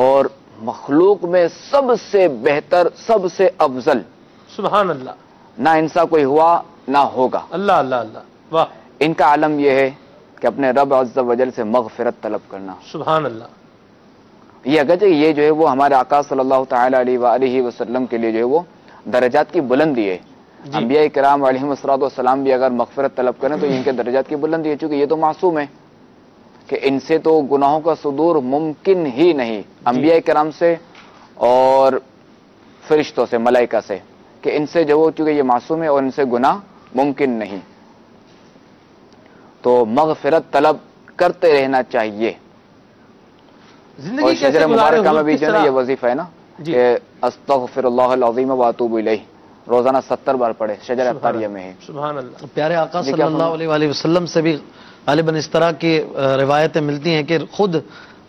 اور مخلوق میں سب سے بہتر، سب سے افضل، سبحان اللہ، نہ ان سا کوئی ہوا نہ ہوگا. اللہ اللہ اللہ، واہ. ان کا عالم یہ ہے کہ اپنے رب عز و جل سے مغفرت طلب کرنا. سبحان اللہ. یہ اگرچہ یہ جو ہے وہ ہمارے آقا صلی اللہ تعالی علیہ وآلہ وسلم کے لیے جو ہے وہ درجات کی بلندی ہے. انبیاء کرام علیہم الصلوۃ والسلام بھی اگر مغفرت طلب کریں تو ان کے درجات کی بلندی ہے، چونکہ یہ تو معصوم ہے کہ ان سے تو گناہوں کا صدور ممکن ہی نہیں، انبیاء کرام سے اور فرشتوں سے، ملائکہ سے، کہ ان سے جو چونکہ یہ معصوم ہے اور ان سے گناہ ممکن نہیں. تو مغفرت طلب کرتے رہنا چاہیے. اور شجر مبارکہ میں بھی جو ہے یہ وظیفہ ہے نا کہ استغفر اللہ العظیم واتوب الیہ، روزانہ 70 بار پڑھے، شجر اطاریہ میں ہے. سبحان اللہ. پیارے آقا صلی اللہ علیہ وسلم سے بھی غالباً اس طرح کی روایتیں ملتی ہیں کہ خود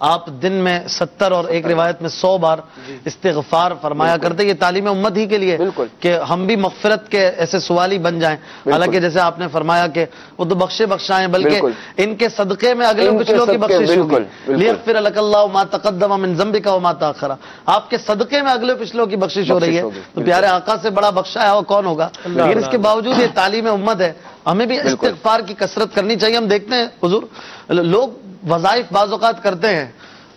آپ دن میں 70 اور ایک روایت میں 100 بار استغفار فرمایا کرتے. یہ تعلیم امت ہی کے لیے کہ ہم بھی مغفرت کے ایسے سوالی بن جائیں. حالانکہ جیسے آپ نے فرمایا کہ وہ تو بخشائیں، بلکہ ان کے صدقے میں اگلے پچھلوں کی بخشش ہوگی. لیغفر لک اللہ ما تقدم من ذنبک وما تاخر، آپ کے صدقے میں اگلے پچھلوں کی بخشش ہو رہی ہے. تو پیارے آقا سے بڑا بخشایا ہوا کون ہوگا؟ لیکن اس کے باوجود یہ تعلیم امت ہے، ہمیں بھی استغفار کی کثرت کرنی چاہیے. ہم دیکھتے ہیں حضور لوگ وظائف بعض اوقات کرتے ہیں،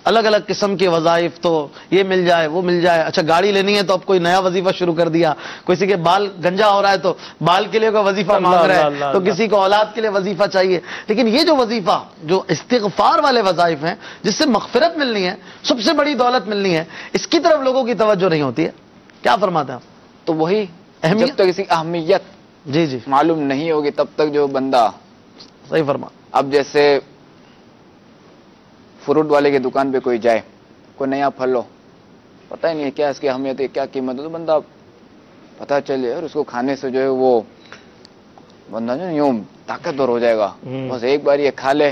الگ الگ قسم کے وظائف، تو یہ مل جائے وہ مل جائے. اچھا گاڑی لینی ہے تو اب کوئی نیا وظیفہ شروع کر دیا، کسی کے بال گنجا ہو رہا ہے تو بال کے لیے کوئی وظیفہ مانگ رہا ہے، تو کسی کو اولاد کے لیے وظیفہ چاہیے. لیکن یہ جو وظیفہ، جو استغفار والے وظائف ہیں جس سے مغفرت ملنی ہے، سب سے بڑی دولت ملنی ہے، اس کی طرف لوگوں کی توجہ نہیں ہوتی ہے. کیا فرماتے ہیں آپ؟ تو وہی جب تک کسی اہمیت جی معلوم نہیں ہوگی تب تک جو بندہ صحیح فرما. اب جیسے فروٹ والے کی دکان پہ کوئی جائے، کوئی نیا پھل لو، پتہ ہی نہیں ہے کیا اس کی اہمیت ہے، کیا قیمت ہے، تو بندہ پتہ چلے اور اس کو کھانے سے جو ہے وہ بندہ جو یوں طاقتور ہو جائے گا. بس ایک بار یہ کھا لے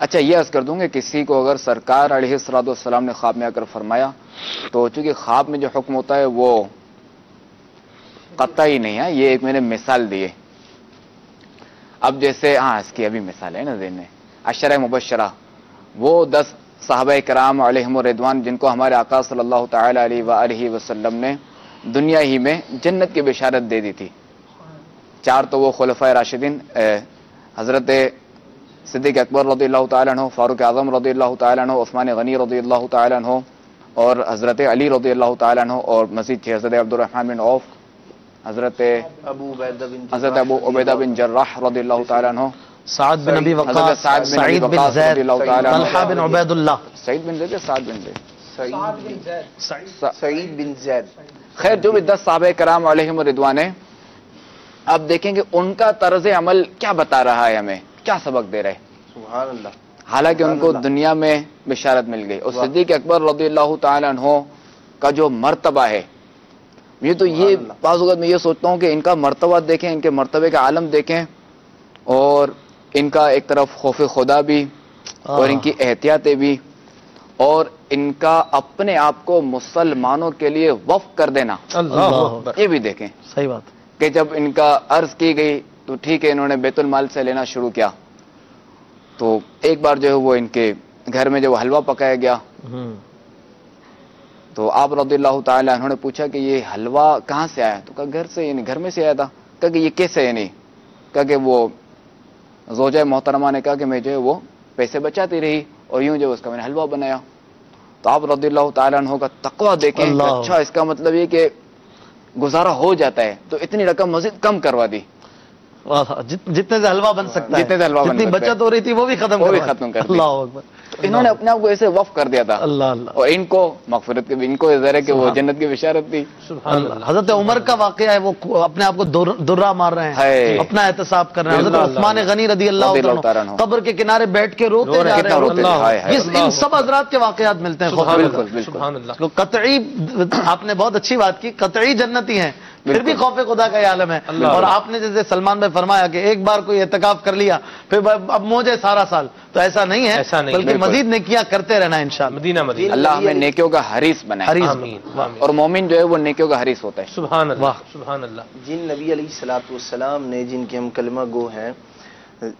اچھا یہ عرض کر دوں کہ کسی کو اگر سرکار علیہ الصلوۃ والسلام نے خواب میں آ کر فرمایا تو چونکہ خواب میں جو حکم ہوتا ہے وہ قطعی نہیں ہے، یہ ایک میں نے مثال دی ہے. اب جیسے اس کی ابھی مثال ہے نا ذہن میں، عشرہ مبشرہ، وہ 10 صحابہ کرام علیہم الرضوان جن کو ہمارے آقا صلی اللہ تعالی علیہ وآلہ وسلم نے دنیا ہی میں جنت کی بشارت دے دی تھی. 4 تو وہ خلفائے راشدین حضرت صدیق اکبر رضی اللہ تعالیٰ عنہ، فاروق اعظم رضی اللہ تعالیٰ عنہ، عثمان غنی رضی اللہ تعالیٰ عنہ، اور حضرت علی رضی اللہ تعالیٰ عنہ، اور مزید تھے حضرت عبد الرحمن بن عوف، حضرت ابو عبیدہ بن جراح رضی اللہ تعالیٰ عنہ، سعد بن ابی وقاص، سعید بن زید، طلحہ بن عبید اللہ، سعید بن زید، سعد بن زید، سعید بن زید، خیر جو بھی 10 صحابہ کرام علیہم الرضوان ہیں. اب دیکھیں کہ ان کا طرز عمل کیا بتا رہا ہے، ہمیں کیا سبق دے رہے. سبحان اللہ. حالانکہ ان کو دنیا میں بشارت مل گئی. اور صدیق اکبر رضی اللہ تعالیٰ عنہ کا جو مرتبہ ہے، یہ تو یہ بعض اوقات میں یہ سوچتا ہوں کہ ان کا مرتبہ دیکھیں، ان کے مرتبے کا عالم دیکھیں، اور ان کا ایک طرف خوف خدا بھی اور ان کی احتیاطیں بھی، اور ان کا اپنے آپ کو مسلمانوں کے لیے وقف کر دینا، یہ بھی دیکھیں. صحیح بات کہ جب ان کا عرض کی گئی تو ٹھیک ہے، انہوں نے بیت المال سے لینا شروع کیا. تو ایک بار جو ہے وہ ان کے گھر میں جب حلوہ پکایا گیا تو آپ رضی اللہ تعالی انہوں نے پوچھا کہ یہ حلوہ کہاں سے آیا؟ تو کہا گھر سے، یعنی گھر میں سے آیا تھا. کہا کہ یہ کیسے؟ یعنی کہا کہ وہ زوجہ محترمہ نے کہا کہ میں جو ہے وہ پیسے بچاتی رہی اور یوں جو اس کا میں نے حلوہ بنایا. تو آپ رضی اللہ تعالیٰ عنہ کا تقویٰ دیکھیں کہ اچھا اس کا مطلب یہ کہ گزارا ہو جاتا ہے تو اتنی رقم مزید کم کروا دی، جتنے سے حلوہ بن سکتا ہے، جتنے سے حلوہ بن جتنی بچت ہو رہی تھی وہ بھی ختم کر دی. اللہ اکبر. انہوں نے اپنے آپ کو ایسے وقف کر دیا تھا. اللہ اللہ. اور ان کو مغفرت کی، ان کو ظاہر ہے کہ وہ جنت کی بشارت تھی. حضرت عمر کا واقعہ ہے، وہ اپنے آپ کو درہ مار رہے ہیں، اپنا احتساب کر رہے ہیں. حضرت عثمان غنی رضی اللہ عنہ قبر کے کنارے بیٹھ کے روتے جا رہے ہیں. ان سب حضرات کے واقعات ملتے ہیں. بالکل قطعی، آپ نے بہت اچھی بات کی، قطعی جنتی ہیں، پھر بھی خوف خدا کا یہ عالم ہے. اور آپ نے جیسے سلمان بھائی فرمایا کہ ایک بار کوئی اعتکاف کر لیا پھر اب موجے سارا سال، تو ایسا نہیں ہے، بلکہ مزید نیکیاں کرتے رہنا انشاءاللہ. مدینہ مدینہ. اللہ ہمیں نیکیوں کا حریص بنائے، اور مومن جو ہے وہ نیکیوں کا حریص ہوتا ہے. سبحان اللہ سبحان اللہ. جن نبی علیہ الصلوۃ والسلام نے، جن کے ہم کلمہ گو ہیں،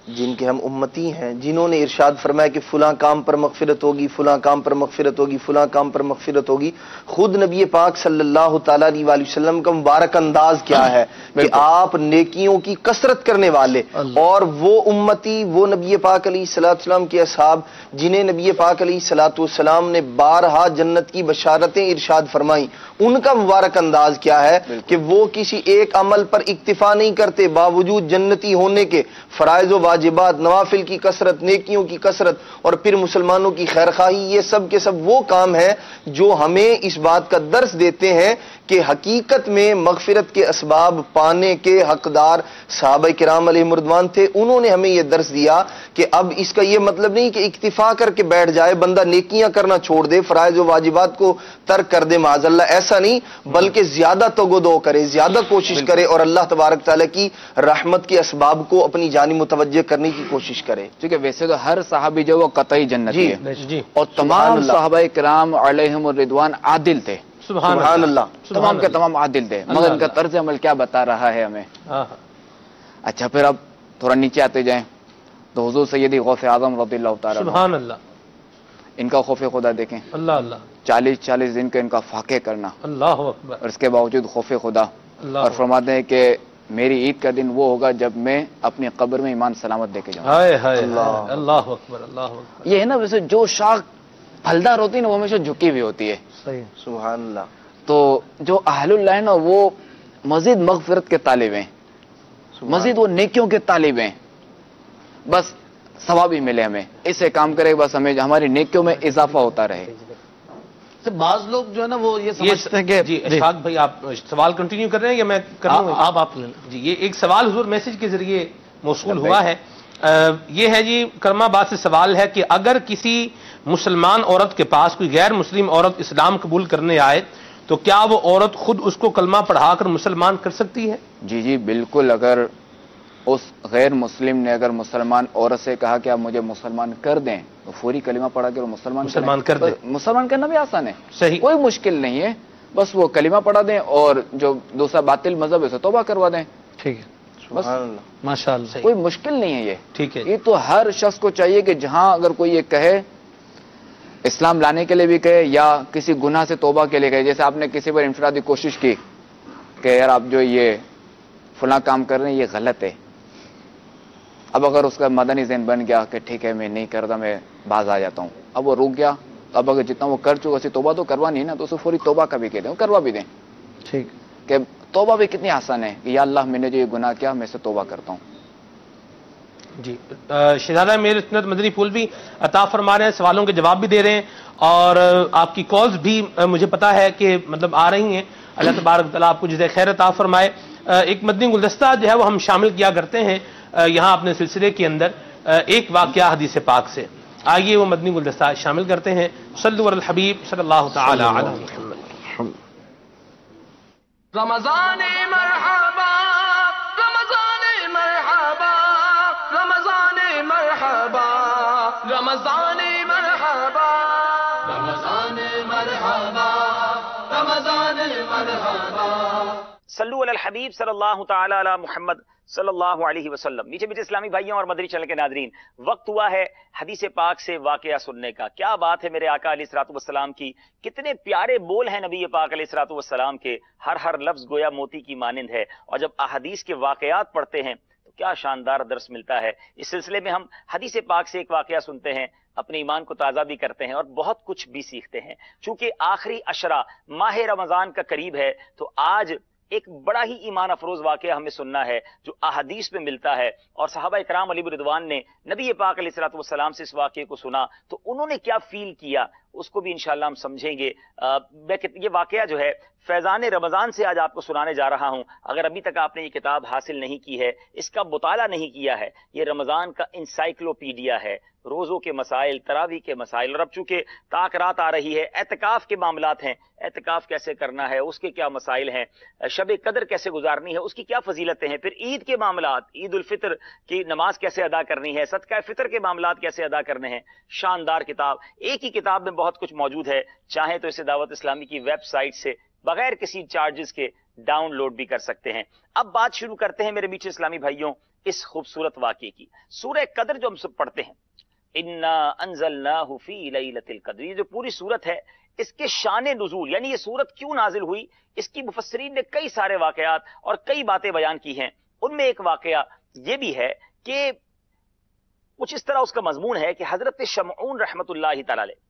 جن کے ہم امتی ہیں، جنہوں نے ارشاد فرمایا کہ فلاں کام پر مغفرت ہوگی، فلاں کام پر مغفرت ہوگی، فلاں کام پر مغفرت ہوگی، خود نبی پاک صلی اللہ تعالیٰ علیہ وآلہ وسلم کا مبارک انداز کیا ہے کہ آپ نیکیوں کی کثرت کرنے والے، اور وہ امتی، وہ نبی پاک علیہ الصلوۃ والسلام کے اصحاب جنہیں نبی پاک علیہ الصلوۃ والسلام نے بارہا جنت کی بشارتیں ارشاد فرمائیں، ان کا مبارک انداز کیا ہے کہ وہ کسی ایک عمل پر اکتفا نہیں کرتے، باوجود جنتی ہونے کے فرائض و واجبات، نوافل کی کثرت، نیکیوں کی کثرت، اور پھر مسلمانوں کی خیرخواہی، یہ سب کے سب وہ کام ہیں جو ہمیں اس بات کا درس دیتے ہیں کہ حقیقت میں مغفرت کے اسباب پانے کے حقدار صحابہ کرام علیہم رضوان تھے. انہوں نے ہمیں یہ درس دیا کہ اب اس کا یہ مطلب نہیں کہ اکتفا کر کے بیٹھ جائے بندہ، نیکیاں کرنا چھوڑ دے، فرائض و واجبات کو ترک کر دے، معاذ اللہ، ایسا نہیں، بلکہ زیادہ تگودو کرے، زیادہ کوشش کرے، اور اللہ تبارک تعالیٰ کی رحمت کے اسباب کو اپنی جانب متوجہ کرنے کی کوشش کرے. ٹھیک ہے، ویسے تو ہر صحابی جو وہ قطعی جنتی ہے، اور تمام صحابہ کرام علیہم الرضوان عادل تھے. سبحان اللہ. تمام کے تمام عادل تھے، مگر ان کا طرز عمل کیا بتا رہا ہے ہمیں. اچھا پھر اب تھوڑا نیچے آتے جائیں تو حضور سیدی غوث اعظم رضی اللہ تعالیٰ سبحان اللہ، ان کا خوف خدا دیکھیں. اللہ اللہ. 40 دن کا ان کا فاقے کرنا، اللہ اکبر، اور اس کے باوجود خوف خدا. اور فرماتے ہیں کہ میری عید کا دن وہ ہوگا جب میں اپنی قبر میں ایمان سلامت دے کے جاؤں. اللہ اکبر اللہ اکبر. یہ ہے نا، ویسے جو شاخ پھلدار ہوتی ہے نا وہ ہمیشہ جھکی ہوئی ہوتی ہے. سبحان اللہ. تو جو اہل اللہ ہے نا وہ مزید مغفرت کے طالب ہیں، مزید وہ نیکیوں کے طالب ہیں. بس ثواب ہی ملے ہمیں، اسے کام کرے بس ہمیں ہماری نیکیوں میں اضافہ ہوتا رہے. بعض لوگ جو ہے نا وہ یہ سمجھتے ہیں کہ جی اشفاق بھائی آپ سوال کنٹینیو کر رہے ہیں یا میں کروں؟ آپ جی. یہ ایک سوال حضور میسج کے ذریعے موصول ہوا ہے. یہ ہے جی، کرما آباد سے سوال ہے کہ اگر کسی مسلمان عورت کے پاس کوئی غیر مسلم عورت اسلام قبول کرنے آئے تو کیا وہ عورت خود اس کو کلمہ پڑھا کر مسلمان کر سکتی ہے؟ جی بالکل. اگر اس غیر مسلم نے اگر مسلمان عورت سے کہا کہ آپ مجھے مسلمان کر دیں تو فوری کلمہ پڑھا کے وہ مسلمان کر دیں. مسلمان کرنا بھی آسان ہے, صحیح, کوئی مشکل نہیں ہے, بس وہ کلمہ پڑھا دیں اور جو دوسرا باطل مذہب ہے اسے توبہ کروا دیں. ٹھیک ہے, بس ماشاء اللہ, کوئی مشکل نہیں ہے یہ. ٹھیک ہے, یہ تو ہر شخص کو چاہیے کہ جہاں اگر کوئی یہ کہے اسلام لانے کے لیے بھی کہے یا کسی گناہ سے توبہ کے لیے کہے, جیسے آپ نے کسی پر انفرادی کوشش کی کہ یار آپ جو یہ فلاں کام کر رہے ہیں یہ غلط ہے, اب اگر اس کا مدنی ذہن بن گیا کہ ٹھیک ہے میں نہیں کرتا, میں باز آ جاتا ہوں, اب وہ رک گیا, اب اگر جتنا وہ کر چکا اسی توبہ تو کروانی ہے نا, تو اسے فوری توبہ کا بھی کہہ دیں, کروا بھی دیں. ٹھیک, کہ توبہ بھی کتنی آسان ہے کہ یا اللہ میں نے جو یہ گناہ کیا میں سے توبہ کرتا ہوں. جی, شہزادہ میرے سنت مدنی پھول بھی عطا فرما رہے ہیں, سوالوں کے جواب بھی دے رہے ہیں, اور آپ کی کالز بھی مجھے پتا ہے کہ مطلب آ رہی ہیں. اللہ تبارک تعالیٰ آپ کو جزائے خیر عطا فرمائے. ایک مدنی گلدستہ جو ہے وہ ہم شامل کیا کرتے ہیں یہاں اپنے سلسلے کے اندر, ایک واقعہ حدیث پاک سے. آئیے وہ مدنی گلدستہ شامل کرتے ہیں. صلو علی الحبیب صلی اللہ تعالی علیہ وسلم. رمضان مرحبا رمضان مرحبا رمضان مرحبا رمضان مرحبا رمضان مرحبا رمضان مرحبا. صلو علی الحبیب صلی اللہ تعالی علی محمد صلی اللہ علیہ وسلم. میٹھے میٹھے اسلامی بھائیوں اور مدنی چینل کے ناظرین, وقت ہوا ہے حدیث پاک سے واقعہ سننے کا. کیا بات ہے میرے آقا علیہ الصلوۃ والسلام کی, کتنے پیارے بول ہیں نبی پاک علیہ الصلوۃ والسلام کے, ہر لفظ گویا موتی کی مانند ہے. اور جب احادیث کے واقعات پڑھتے ہیں تو کیا شاندار درس ملتا ہے. اس سلسلے میں ہم حدیث پاک سے ایک واقعہ سنتے ہیں, اپنے ایمان کو تازہ بھی کرتے ہیں اور بہت کچھ بھی سیکھتے ہیں. چونکہ آخری عشرہ ماہ رمضان کا قریب ہے تو آج ایک بڑا ہی ایمان افروز واقعہ ہمیں سننا ہے جو احادیث میں ملتا ہے. اور صحابہ اکرام علیہ رضوان نے نبی پاک علیہ الصلوۃ والسلام سے اس واقعے کو سنا تو انہوں نے کیا فیل کیا اس کو بھی انشاءاللہ ہم سمجھیں گے. یہ واقعہ جو ہے فیضان رمضان سے آج آپ کو سنانے جا رہا ہوں. اگر ابھی تک آپ نے یہ کتاب حاصل نہیں کی ہے, اس کا مطالعہ نہیں کیا ہے, یہ رمضان کا انسائکلوپیڈیا ہے. روزوں کے مسائل, تراویح کے مسائل, اور اب چونکہ تاکرات آ رہی ہے, اعتکاف کے معاملات ہیں, اعتکاف کیسے کرنا ہے, اس کے کیا مسائل ہیں, شب قدر کیسے گزارنی ہے, اس کی کیا فضیلتیں ہیں, پھر عید کے معاملات, عید الفطر کی نماز کیسے ادا کرنی ہے, صدقہ فطر کے معاملات کیسے ادا کرنے ہیں. شاندار کتاب, ایک ہی کتاب میں بہت کچھ موجود ہے. چاہیں تو اسے دعوت اسلامی کی ویب سائٹ سے بغیر کسی چارجز کے ڈاؤن لوڈ بھی کر سکتے ہیں. اب بات شروع کرتے ہیں میرے میٹھے اسلامی بھائیوں اس خوبصورت واقعے کی. سورہ قدر جو ہم سب پڑھتے ہیں, انا انزلناہ فی لیلۃ القدر, یہ جو پوری سورت ہے اس کے شان نزول یعنی یہ سورت کیوں نازل ہوئی, اس کی مفسرین نے کئی سارے واقعات اور کئی باتیں بیان کی ہیں. ان میں ایک واقعہ یہ بھی ہے کہ کچھ اس طرح اس کا مضمون ہے کہ حضرت شمعون رحمت اللہ تعالی علیہ,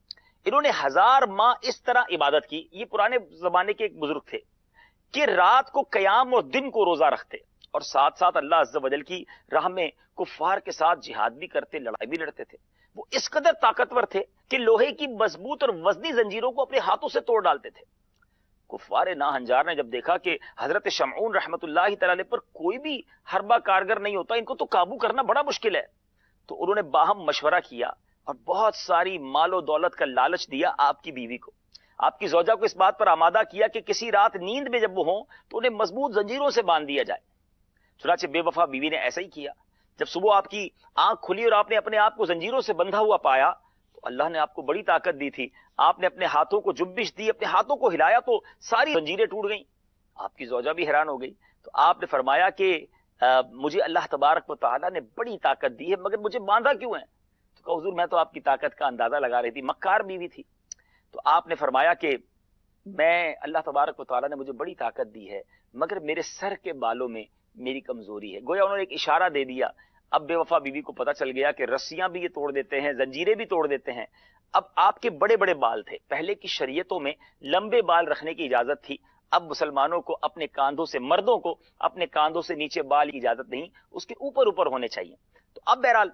انہوں نے 1000 ماہ اس طرح عبادت کی. یہ پرانے زمانے کے ایک بزرگ تھے کہ رات کو قیام اور دن کو روزہ رکھتے اور ساتھ ساتھ اللہ عز و جل کی راہ میں کفار کے ساتھ جہاد بھی کرتے, لڑائی بھی لڑتے تھے. وہ اس قدر طاقتور تھے کہ لوہے کی مضبوط اور وزنی زنجیروں کو اپنے ہاتھوں سے توڑ ڈالتے تھے. کفار ناہنجار نے جب دیکھا کہ حضرت شمعون رحمت اللہ تعالی پر کوئی بھی حربہ کارگر نہیں ہوتا, ان کو تو قابو کرنا بڑا مشکل ہے, تو انہوں نے باہم مشورہ کیا اور بہت ساری مال و دولت کا لالچ دیا آپ کی بیوی کو, آپ کی زوجہ کو اس بات پر آمادہ کیا کہ کسی رات نیند میں جب وہ ہوں تو انہیں مضبوط زنجیروں سے باندھ دیا جائے. چنانچہ بے وفا بیوی نے ایسا ہی کیا. جب صبح آپ کی آنکھ کھلی اور آپ نے اپنے آپ کو زنجیروں سے بندھا ہوا پایا تو اللہ نے آپ کو بڑی طاقت دی تھی, آپ نے اپنے ہاتھوں کو جنبش دی, اپنے ہاتھوں کو ہلایا تو ساری زنجیریں ٹوٹ گئیں. آپ کی زوجہ بھی حیران ہو گئی. تو آپ نے فرمایا کہ مجھے اللہ تبارک و تعالیٰ نے بڑی طاقت دی ہے مگر مجھے باندھا کیوں ہے؟ تو کہا حضور میں تو آپ کی طاقت کا اندازہ لگا رہی تھی, مکار بیوی تھی. تو آپ نے فرمایا کہ میں اللہ تبارک و تعالیٰ نے مجھے بڑی طاقت دی ہے مگر میرے سر کے بالوں میں میری کمزوری ہے. گویا انہوں نے ایک اشارہ دے دیا. اب بے وفا بیوی کو پتا چل گیا کہ رسیاں بھی یہ توڑ دیتے ہیں, زنجیریں بھی توڑ دیتے ہیں. اب آپ کے بڑے بڑے بال تھے, پہلے کی شریعتوں میں لمبے بال رکھنے کی اجازت تھی, اب مسلمانوں کو اپنے کاندھوں سے, مردوں کو اپنے کاندھوں سے نیچے بال کی اجازت نہیں, اس کے اوپر اوپر ہونے چاہیے. تو اب بہرحال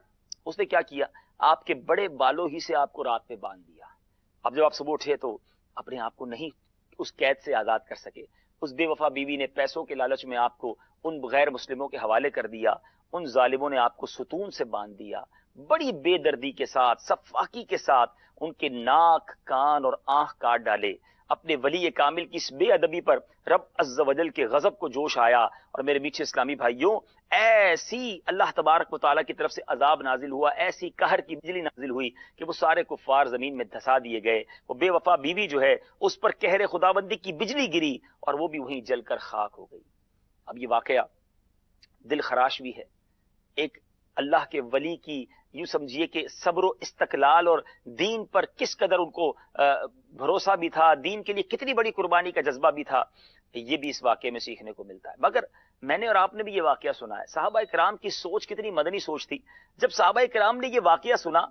اس نے کیا کیا, آپ کے بڑے بالوں ہی سے آپ کو رات میں باندھ دیا. اب جب آپ صبح اٹھے تو اپنے آپ کو نہیں اس قید سے آزاد کر سکے. اس بے وفا بیوی نے پیسوں کے لالچ میں آپ کو ان غیر مسلموں کے حوالے کر دیا, ان ظالموں نے آپ کو ستون سے باندھ دیا, بڑی بے دردی کے ساتھ، صفاقی کے ساتھ ان کے ناک، کان اور آنکھ کاٹ ڈالے. اپنے ولی کامل کی اس بے ادبی پر رب عز و جل کے غضب کو جوش آیا. اور میرے میٹھے اسلامی بھائیوں، ایسی اللہ تبارک و تعالیٰ کی طرف سے عذاب نازل ہوا، ایسی قہر کی بجلی نازل ہوئی کہ وہ سارے کفار زمین میں دھسا دیے گئے. وہ بے وفا بیوی جو ہے اس پر قہر خداوندی کی بجلی گری اور وہ بھی وہیں جل کر خاک ہو گئی. اب یہ واقعہ دل خراش بھی ہے. ایک اللہ کے ولی کی یوں سمجھیے کہ صبر و استقلال اور دین پر کس قدر ان کو بھروسہ بھی تھا، دین کے لیے کتنی بڑی قربانی کا جذبہ بھی تھا، یہ بھی اس واقعے میں سیکھنے کو ملتا ہے. مگر میں نے اور آپ نے بھی یہ واقعہ سنا ہے. صحابہ کرام کی سوچ کتنی مدنی سوچ تھی. جب صحابہ کرام نے یہ واقعہ سنا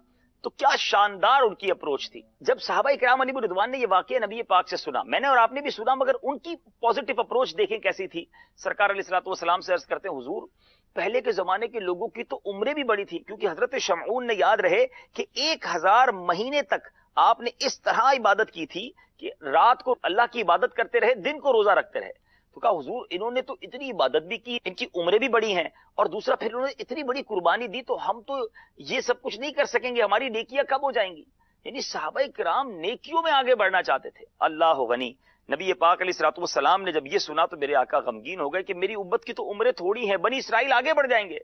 تو کیا شاندار ان کی اپروچ تھی. جب صحابہ کرام علیہ رضوان نے یہ واقعہ نبی پاک سے سنا، میں نے اور آپ نے بھی سنا، مگر ان کی پازیٹو اپروچ دیکھیں کیسی تھی. سرکار علیہ الصلوۃ والسلام سے عرض کرتے ہیں، حضور پہلے کے زمانے کے لوگوں کی تو عمریں بھی بڑی تھی، کیونکہ حضرت شمعون نے یاد رہے کہ 1000 مہینے تک آپ نے اس طرح عبادت کی تھی کہ رات کو اللہ کی عبادت کرتے رہے، دن کو روزہ رکھتے رہے. تو کہا حضور انہوں نے تو اتنی عبادت بھی کی، ان کی عمریں بھی بڑی ہیں، اور دوسرا پھر انہوں نے اتنی بڑی قربانی دی، تو ہم تو یہ سب کچھ نہیں کر سکیں گے، ہماری نیکیاں کب ہو جائیں گی. یعنی صحابہ کرام نیکیوں میں آگے بڑھنا چاہتے تھے. اللہ غنی. نبی پاک علیہ الصلوۃ والسلام نے جب یہ سنا تو میرے آقا غمگین ہو گئے کہ میری امت کی تو عمریں تھوڑی ہیں، بنی اسرائیل آگے بڑھ جائیں گے.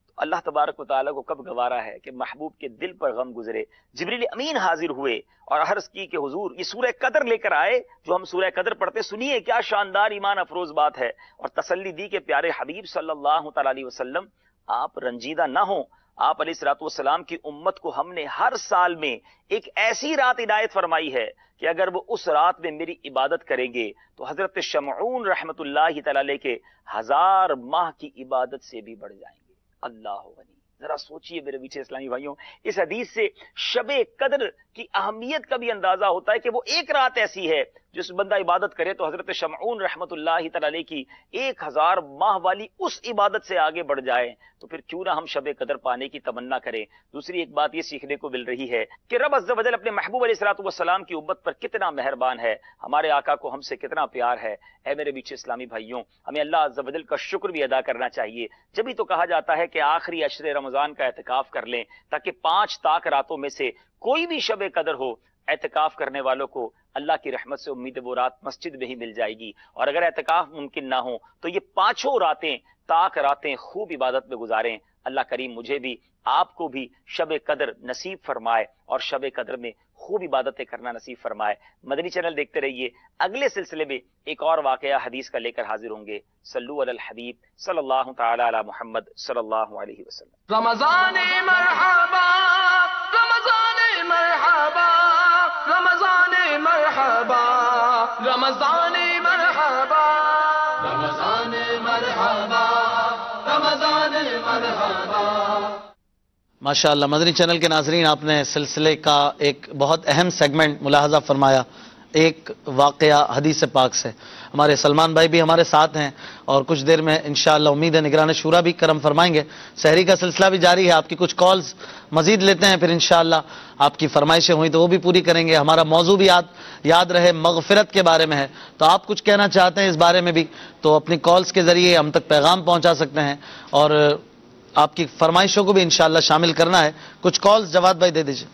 تو اللہ تبارک و تعالیٰ کو کب گوارا ہے کہ محبوب کے دل پر غم گزرے. جبریل امین حاضر ہوئے اور عرض کی کہ حضور یہ سورہ قدر لے کر آئے، جو ہم سورہ قدر پڑھتے، سنیے کیا شاندار ایمان افروز بات ہے. اور تسلی دی کہ پیارے حبیب صلی اللہ تعالی علیہ وسلم آپ رنجیدہ نہ ہوں. آپ علیہ الصلوۃ والسلام کی امت کو ہم نے ہر سال میں ایک ایسی رات عنایت فرمائی ہے کہ اگر وہ اس رات میں میری عبادت کریں گے تو حضرت شمعون رحمت اللہ تعالی علیہ کے 1000 ماہ کی عبادت سے بھی بڑھ جائیں گے. اللہ غنی. ذرا سوچئے میرے میٹھے اسلامی بھائیوں، اس حدیث سے شب قدر کی اہمیت کا بھی اندازہ ہوتا ہے کہ وہ ایک رات ایسی ہے جس بندہ عبادت کرے تو حضرت شمعون رحمت اللہ تعالی علیہ کی 1000 ماہ والی اس عبادت سے آگے بڑھ جائے. تو پھر کیوں نہ ہم شب قدر پانے کی تمنا کریں. دوسری ایک بات یہ سیکھنے کو مل رہی ہے کہ رب عز و جل اپنے محبوب علیہ الصلوۃ والسلام کی امت پر کتنا مہربان ہے، ہمارے آقا کو ہم سے کتنا پیار ہے. اے میرے میٹھے اسلامی بھائیوں، ہمیں اللہ عز و جل کا شکر بھی ادا کرنا چاہیے. جبھی تو کہا جاتا ہے کہ آخری عشر رمضان کا اعتکاف کر لیں تاکہ 5 طاق راتوں میں سے کوئی بھی شب قدر ہو. اعتکاف کرنے والوں کو اللہ کی رحمت سے امید وہ رات مسجد میں ہی مل جائے گی. اور اگر اعتکاف ممکن نہ ہو تو یہ 5 راتیں طاق راتیں خوب عبادت میں گزاریں. اللہ کریم مجھے بھی آپ کو بھی شب قدر نصیب فرمائے اور شب قدر میں خوب عبادتیں کرنا نصیب فرمائے. مدنی چینل دیکھتے رہیے. اگلے سلسلے میں ایک اور واقعہ حدیث کا لے کر حاضر ہوں گے. صلو علی الحبیب صلی اللہ تعالی علی محمد صلی اللہ علیہ وسلم. رمضان مرحبا رمضان مرحبا رمضان مرحبا رمضان مرحبا رمضان مرحبا رمضان مرحبا. ماشاءاللہ. مدنی چینل کے ناظرین، آپ نے سلسلے کا ایک بہت اہم سیگمنٹ ملاحظہ فرمایا، ایک واقعہ حدیث پاک سے. ہمارے سلمان بھائی بھی ہمارے ساتھ ہیں اور کچھ دیر میں انشاءاللہ امید ہے نگران شورا بھی کرم فرمائیں گے. سحری کا سلسلہ بھی جاری ہے. آپ کی کچھ کالز مزید لیتے ہیں، پھر انشاءاللہ آپ کی فرمائشیں ہوئی تو وہ بھی پوری کریں گے. ہمارا موضوع بھی یاد رہے مغفرت کے بارے میں ہے، تو آپ کچھ کہنا چاہتے ہیں اس بارے میں بھی تو اپنی کالز کے ذریعے ہم تک پیغام پہنچا سکتے ہیں اور آپ کی فرمائشوں کو بھی انشاءاللہ شامل کرنا ہے. کچھ کالز جواد بھائی دے دیجئے.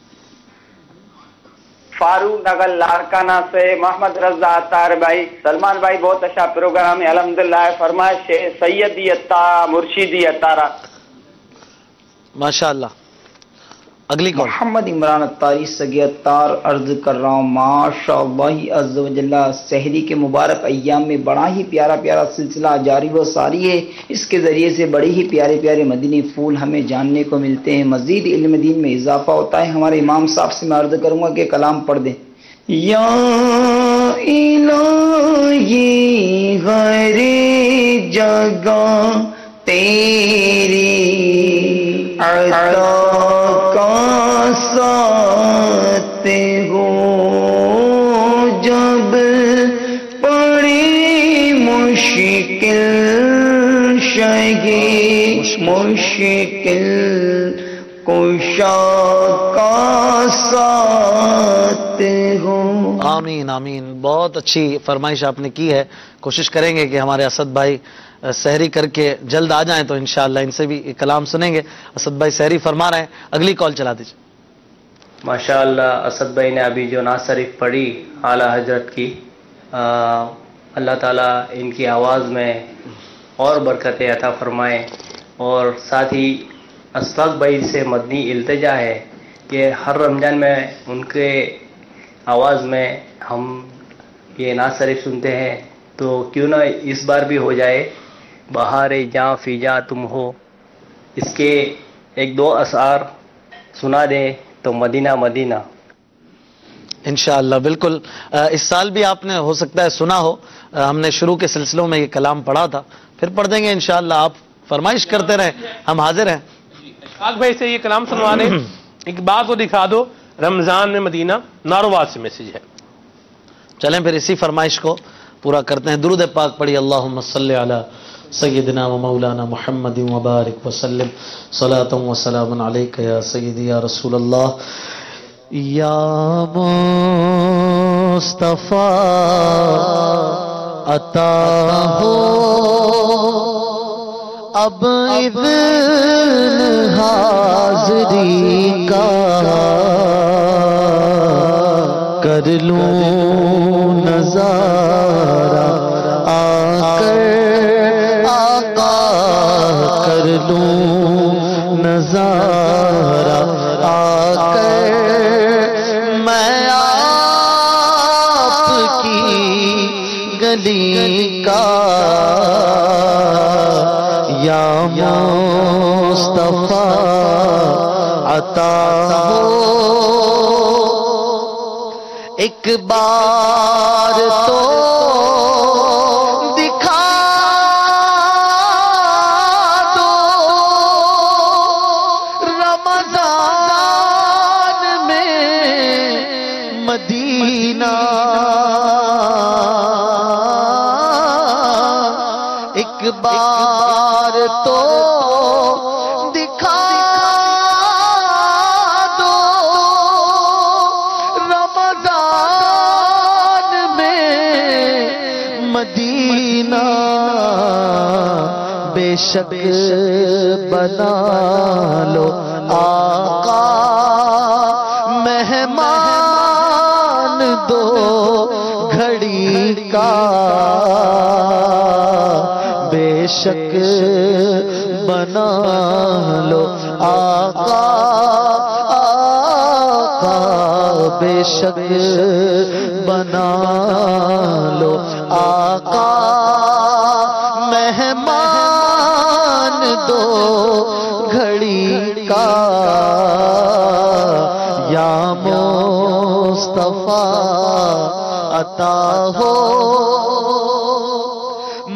فاروق نگر لارکانہ سے محمد رضا عطار بھائی. سلمان بھائی بہت اچھا پروگرام ہے الحمدللہ. فرمائش سیدی عطار مرشدی عطارہ. ماشاءاللہ. اگلی کال محمد عمران عطاری سگی عطار عرض کر رہا ہوں. ماشاءاللہ عز و جل سحری کے مبارک ایام میں بڑا ہی پیارا پیارا سلسلہ جاری و ساری ہے. اس کے ذریعے سے بڑے ہی پیارے پیارے مدنی پھول ہمیں جاننے کو ملتے ہیں، مزید علم دین میں اضافہ ہوتا ہے. ہمارے امام صاحب سے میں عرض کروں گا کہ کلام پڑھ دیں. یا الہی ہر جگہ تیری عطا کا ساتھ ہو، جب پڑی مشکل شگی مشکل کشا کا ساتھ ہو. آمین آمین. بہت اچھی فرمائش آپ نے کی ہے. کوشش کریں گے کہ ہمارے اسد بھائی سحری کر کے جلد آ جائیں تو انشاءاللہ ان سے بھی کلام سنیں گے. اسد بھائی سحری فرما رہے ہیں, اگلی کال چلا دیجیے. ماشاءاللہ اسد بھائی نے ابھی جو نعت شریف پڑھی اعلیٰ حضرت کی, اللہ تعالیٰ ان کی آواز میں اور برکتیں عطا فرمائیں. اور ساتھ ہی اشفاق بھائی سے مدنی التجا ہے کہ ہر رمضان میں ان کے آواز میں ہم یہ نعت شریف سنتے ہیں, تو کیوں نہ اس بار بھی ہو جائے. بہار جاں فی جاں تم ہو, اس کے ایک دو اشعار سنا دیں تو مدینہ مدینہ. انشاءاللہ بالکل. اس سال بھی آپ نے ہو سکتا ہے سنا ہو, ہم نے شروع کے سلسلوں میں یہ کلام پڑھا تھا, پھر پڑھ دیں گے انشاءاللہ. آپ فرمائش کرتے رہیں, ہم حاضر ہیں. اشفاق بھائی سے یہ کلام سنوا دیں. ایک بات کو دکھا دو, رمضان میں مدینہ نارواد سے میسج ہے. چلیں پھر اسی فرمائش کو پورا کرتے ہیں. درود پاک پڑھی. اللہم صلی علی سیدنا و مولانا محمد وبارک وسلم صلاۃ و سلام علیک یا سیدی یا رسول اللہ. یا مصطفیٰ عطا ہو اب اذن حاضری کا, کر لوں نظارہ آ کر آقا, کر لوں نظارہ آ کر میں آپ کی گلی کا. یا مصطفیٰ عطا ہو ایک بار تو دکھا دو رمضان میں مدینہ. ایک بار تو دکھا دو رمضان میں مدینہ. بے شک بنا لو آقا مہمان دو گھڑی کا. بے شک بنا لو آقا, آقا بے شک بنا لو آقا مہمان دو گھڑی کا. یا مصطفیٰ عطا ہو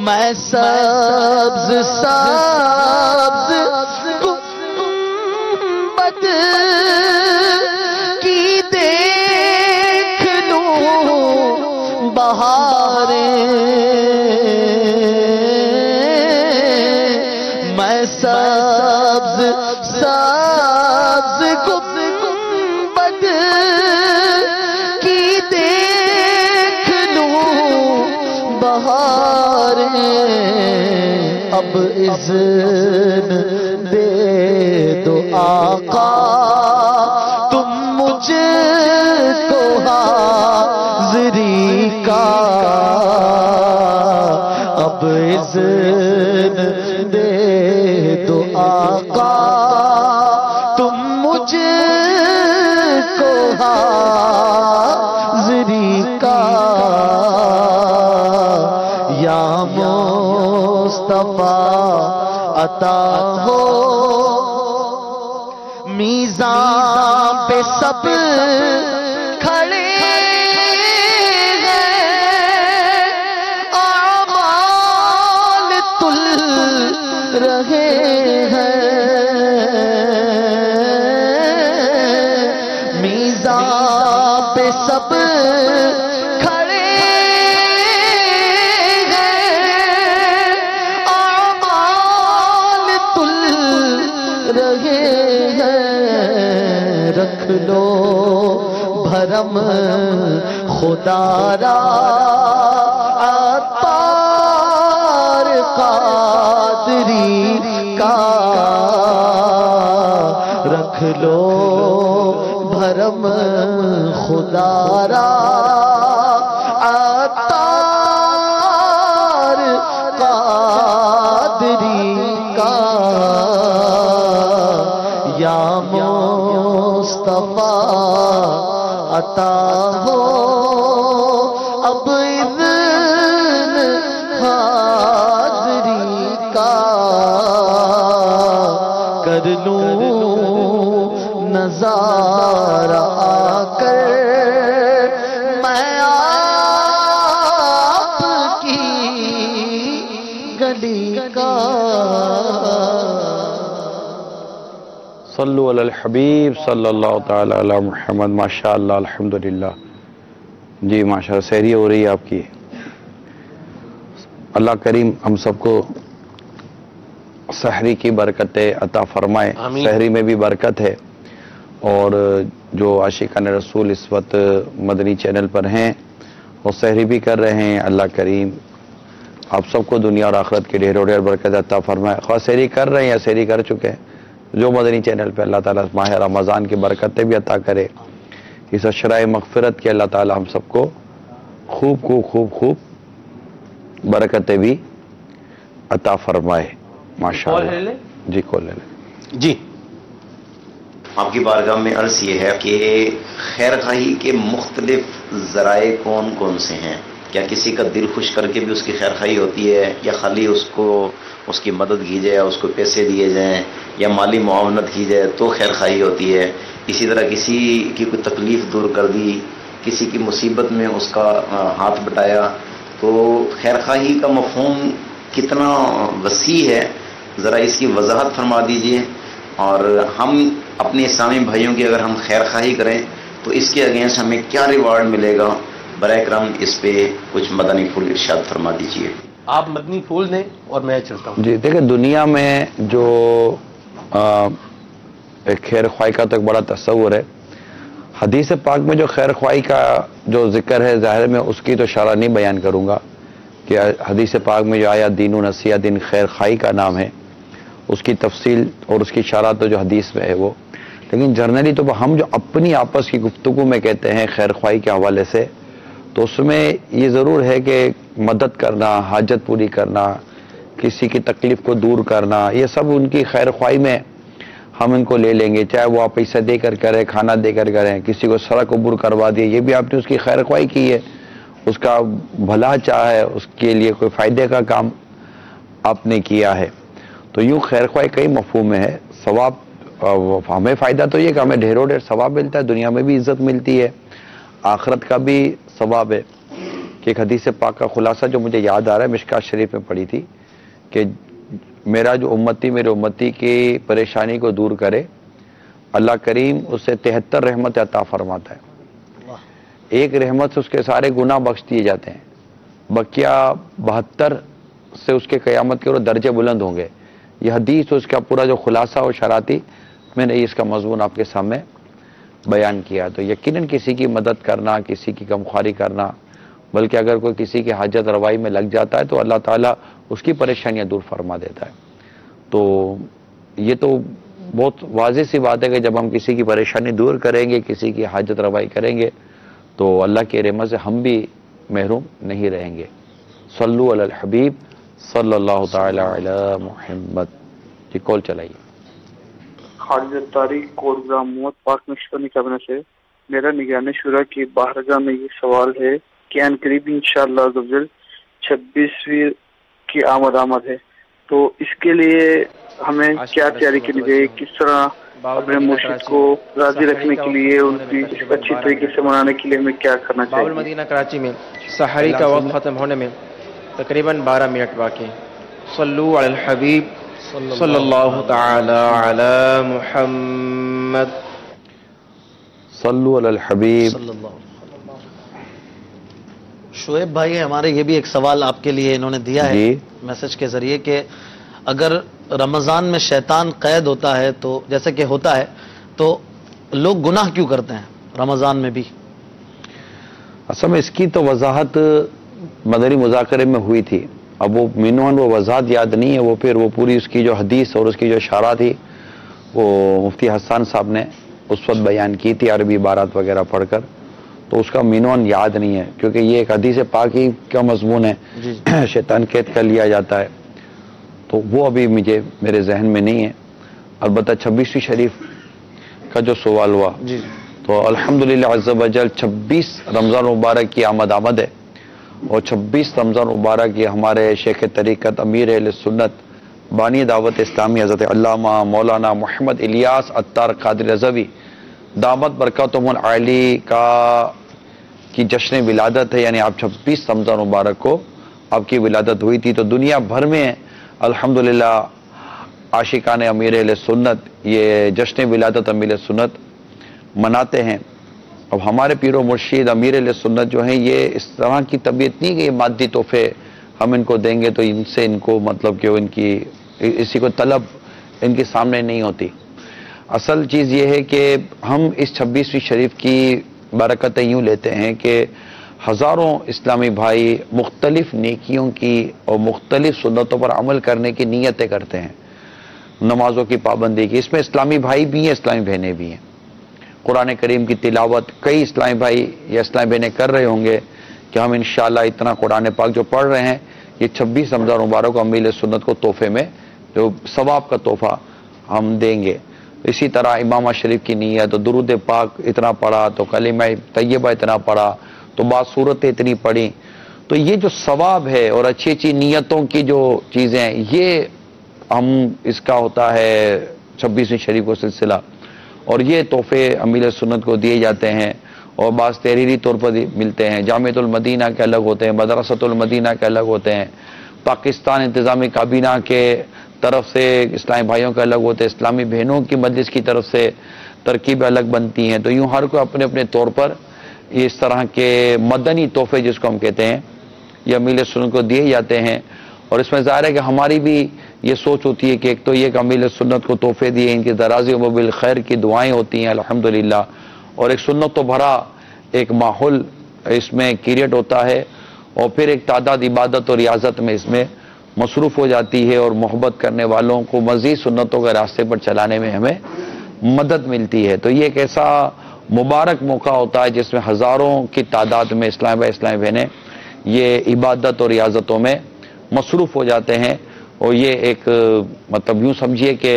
میں سبز سبز گنبد کی دیکھ لوں بہاریں. میں سبز سبز گنبد کی دیکھ لوں بہاریں. اب اذن دے دو آقا تم مجھ کو حاضری کا. اب اذن دے دو آقا تم مجھ کو حاضری کا. یا مصطفیٰ عطا ہو میزان پہ سب کھڑے ہیں اعمال تل رہے ہیں. میزان پہ سب رکھ لو بھرم خدا را عطار قادری کا رکھ لو بھرم خدا را عطار قادری کا یا مصطفیٰ عطا ہو اب اذن حاضری کا کر لوں نظارہ آ کر میں آپ کی گلی کا صلو علی الحبیب صلی اللہ تعالی علی محمد. ماشاءاللہ الحمدللہ. جی ماشاءاللہ سحری ہو رہی ہے آپ کی. اللہ کریم ہم سب کو سحری کی برکتیں عطا فرمائے. سحری میں بھی برکت ہے. اور جو عاشقان رسول اس وقت مدنی چینل پر ہیں وہ سحری بھی کر رہے ہیں. اللہ کریم آپ سب کو دنیا اور آخرت کے ڈھیر و ڈھیر برکت عطا فرمائے. خواہ سحری کر رہے ہیں یا سحری کر چکے ہیں, جو مدنی چینل پہ اللہ تعالیٰ ماہ رمضان کی برکتیں بھی عطا کرے. اس اشرائے مغفرت کے اللہ تعالیٰ ہم سب کو خوب برکتیں بھی عطا فرمائے. ماشاءاللہ. جی کال لے لیں. جی آپ کی بارگاہ میں عرض یہ ہے کہ خیر خواہی کے مختلف ذرائع کون کون سے ہیں؟ کیا کسی کا دل خوش کر کے بھی اس کی خیر خواہی ہوتی ہے, یا خالی اس کو اس کی مدد کی جائے, اس کو پیسے دیے جائیں یا مالی معاونت کی جائے تو خیر خواہی ہوتی ہے؟ اسی طرح کسی کی کوئی تکلیف دور کر دی, کسی کی مصیبت میں اس کا ہاتھ بٹایا, تو خیر خواہی کا مفہوم کتنا وسیع ہے, ذرا اس کی وضاحت فرما دیجئے. اور ہم اپنے اسلامی بھائیوں کی اگر ہم خیر خواہی کریں تو اس کے اگینسٹ ہمیں کیا ریوارڈ ملے گا؟ برائے کرم اس پہ کچھ مدنی پھول ارشاد فرما دیجئے. آپ مدنی پھول دیں اور میں چلتا ہوں. جی دیکھیں, دنیا میں جو ایک خیر خواہی کا تو ایک بڑا تصور ہے. حدیث پاک میں جو خیر خواہی کا جو ذکر ہے, ظاہر میں اس کی تو شرح نہیں بیان کروں گا کہ حدیث پاک میں جو آیا دین و نصیحہ, دین خیر خواہی کا نام ہے, اس کی تفصیل اور اس کی شرح تو جو حدیث میں ہے وہ. لیکن جرنلی تو ہم جو اپنی آپس کی گفتگو میں کہتے ہیں خیر خواہی کے حوالے سے, تو اس میں یہ ضرور ہے کہ مدد کرنا, حاجت پوری کرنا, کسی کی تکلیف کو دور کرنا, یہ سب ان کی خیر خواہی میں ہم ان کو لے لیں گے. چاہے وہ آپ پیسہ دے کر کریں, کھانا دے کر کریں, کسی کو سڑک عبور کروا دیے, یہ بھی آپ نے اس کی خیر خواہی کی ہے, اس کا بھلا چاہا ہے, اس کے لیے کوئی فائدے کا کام آپ نے کیا ہے. تو یوں خیر خواہی کئی مفہوم میں ہے. ثواب ہمیں فائدہ تو یہ کہ ہمیں ڈھیروں ڈھیر ثواب ملتا ہے, دنیا میں بھی عزت ملتی ہے, آخرت کا بھی ثواب ہے. کہ ایک حدیث پاک کا خلاصہ جو مجھے یاد آ رہا ہے, مشکات شریف میں پڑھی تھی کہ میرا جو امتی میرے امتی کی پریشانی کو دور کرے, اللہ کریم اسے 73 رحمت عطا فرماتا ہے. ایک رحمت سے اس کے سارے گناہ بخش دیے جاتے ہیں, بقیہ 72 سے اس کے قیامت کے روز درجے بلند ہوں گے. یہ حدیث اس کا پورا جو خلاصہ اور شراطی میں نے اس کا مضمون آپ کے سامنے بیان کیا. تو یقیناً کسی کی مدد کرنا, کسی کی غمخواری کرنا, بلکہ اگر کوئی کسی کی حاجت روائی میں لگ جاتا ہے تو اللہ تعالیٰ اس کی پریشانیاں دور فرما دیتا ہے. تو یہ تو بہت واضح سی بات ہے کہ جب ہم کسی کی پریشانی دور کریں گے, کسی کی حاجت روائی کریں گے, تو اللہ کی رحمت سے ہم بھی محروم نہیں رہیں گے. صلو علی الحبیب صلی اللہ تعالی علی محمد. جی کال چلائیے. خالد اتاری کوٹگرام محمد پاک مشکل کابینہ سے. میرا نگران شورا کی بارگاہ میں یہ سوال ہے کہ ان قریب انشاءاللہ 26ویں کی آمد ہے, تو اس کے لیے ہمیں کیا تیاری کرنی چاہیے؟ کس طرح اپنے مرشد کو راضی رکھنے کے لیے, ان کی اچھی طریقے سے منانے کے لیے ہمیں کیا کرنا چاہیے؟ باب المدینہ کراچی میں سحری کا وقت ختم ہونے میں تقریباً 12 منٹ باقی. صلو علی الحبیب صلی اللہ تعالی علی محمد. صلو علی الحبیب. شعیب بھائی ہمارے یہ بھی ایک سوال آپ کے لیے انہوں نے دیا ہے میسج کے ذریعے کہ اگر رمضان میں شیطان قید ہوتا ہے, تو جیسے کہ ہوتا ہے, تو لوگ گناہ کیوں کرتے ہیں رمضان میں بھی؟ اصل میں اس کی تو وضاحت مدنی مذاکرے میں ہوئی تھی. اب وہ مینوان وہ وضاحت یاد نہیں ہے. وہ پھر وہ پوری اس کی جو حدیث اور اس کی جو اشارہ تھی وہ مفتی حسان صاحب نے اس وقت بیان کی تھی عربی عبارات وغیرہ پڑھ کر. تو اس کا مینوان یاد نہیں ہے کیونکہ یہ ایک حدیث پاک ہی کا مضمون ہے. شیطان قید کر لیا جاتا ہے تو وہ ابھی میرے ذہن میں نہیں ہے. البتہ 26ویں شریف کا جو سوال ہوا تو الحمدللہ عز و جل 26 رمضان مبارک کی آمد ہے اور 26 رمضان مبارک یہ ہمارے شیخ طریقت امیر اہل سنت بانی دعوت اسلامی حضرت علامہ مولانا محمد الیاس عطار قادری رضوی دامت برکاتہم العالی کی جشن ولادت ہے. یعنی آپ 26 رمضان مبارک کو آپ کی ولادت ہوئی تھی. تو دنیا بھر میں الحمدللہ عاشقان امیر اہل سنت یہ جشن ولادت امیر سنت مناتے ہیں. اب ہمارے پیر و مرشید امیر اہل سنت جو ہیں یہ اس طرح کی طبیعت نہیں کہ یہ مادی تحفے ہم ان کو دیں گے تو ان سے ان کو مطلب کہ ان کی اسی کو طلب ان کے سامنے نہیں ہوتی. اصل چیز یہ ہے کہ ہم اس 26ویں شریف کی برکتیں یوں لیتے ہیں کہ ہزاروں اسلامی بھائی مختلف نیکیوں کی اور مختلف سنتوں پر عمل کرنے کی نیتیں کرتے ہیں. نمازوں کی پابندی کی. اس میں اسلامی بھائی بھی ہیں اسلامی بہنیں بھی ہیں. قرآن کریم کی تلاوت کئی اسلامی بھائی یا اسلامی بہنیں کر رہے ہوں گے کہ ہم انشاءاللہ اتنا قرآن پاک جو پڑھ رہے ہیں یہ 26 رمضان مبارک کو امیر سنت کو تحفے میں جو ثواب کا تحفہ ہم دیں گے. اسی طرح امامہ شریف کی نیت، درود پاک اتنا پڑھا تو کلمہ طیبہ اتنا پڑھا تو بعض صورتیں اتنی پڑھی. تو یہ جو ثواب ہے اور اچھی اچھی نیتوں کی جو چیزیں ہیں یہ ہم اس کا ہوتا ہے 26ویں شریف کو سلسلہ اور یہ تحفے امیر سنت کو دیے جاتے ہیں اور بعض تحریری طور پر ملتے ہیں. جامعۃ المدینہ کے الگ ہوتے ہیں، مدرسۃ المدینہ کے الگ ہوتے ہیں، پاکستان انتظامی کابینہ کے طرف سے اسلامی بھائیوں کے الگ ہوتے ہیں، اسلامی بہنوں کی مجلس کی طرف سے ترکیبیں الگ بنتی ہیں. تو یوں ہر کوئی اپنے اپنے طور پر اس طرح کے مدنی تحفے جس کو ہم کہتے ہیں یہ امیر سنت کو دیے جاتے ہیں. اور اس میں ظاہر ہے کہ ہماری بھی یہ سوچ ہوتی ہے کہ ایک تو یہ کہ امیر سنت کو تحفے دیے، ان کی درازی و بالخیر کی دعائیں ہوتی ہیں الحمدللہ، اور ایک سنت تو بھرا ایک ماحول اس میں کریٹ ہوتا ہے اور پھر ایک تعداد عبادت اور ریاضت میں اس میں مصروف ہو جاتی ہے اور محبت کرنے والوں کو مزید سنتوں کے راستے پر چلانے میں ہمیں مدد ملتی ہے. تو یہ ایک ایسا مبارک موقع ہوتا ہے جس میں ہزاروں کی تعداد میں اسلامی بھائی اسلامی بہنیں یہ عبادت اور ریاضتوں میں مصروف ہو جاتے ہیں. اور یہ ایک مطلب یوں سمجھیے کہ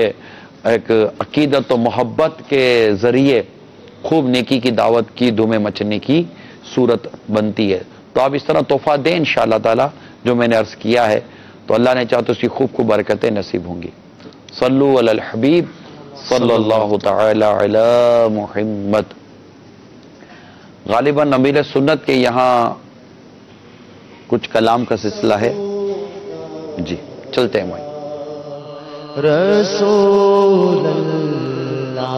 ایک عقیدت و محبت کے ذریعے خوب نیکی کی دعوت کی دھومیں مچنے کی صورت بنتی ہے. تو آپ اس طرح تحفہ دیں انشاءاللہ تعالی جو میں نے عرض کیا ہے تو اللہ نے چاہا تو اس کی خوب خوب برکتیں نصیب ہوں گی. صلو علی الحبیب صلی اللہ تعالی علی محمد. غالباً امیر سنت کے یہاں کچھ کلام کا سلسلہ ہے. جی چلتے ہیں بھائی. رسول اللہ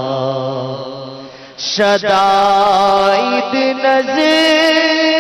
شدائد نظر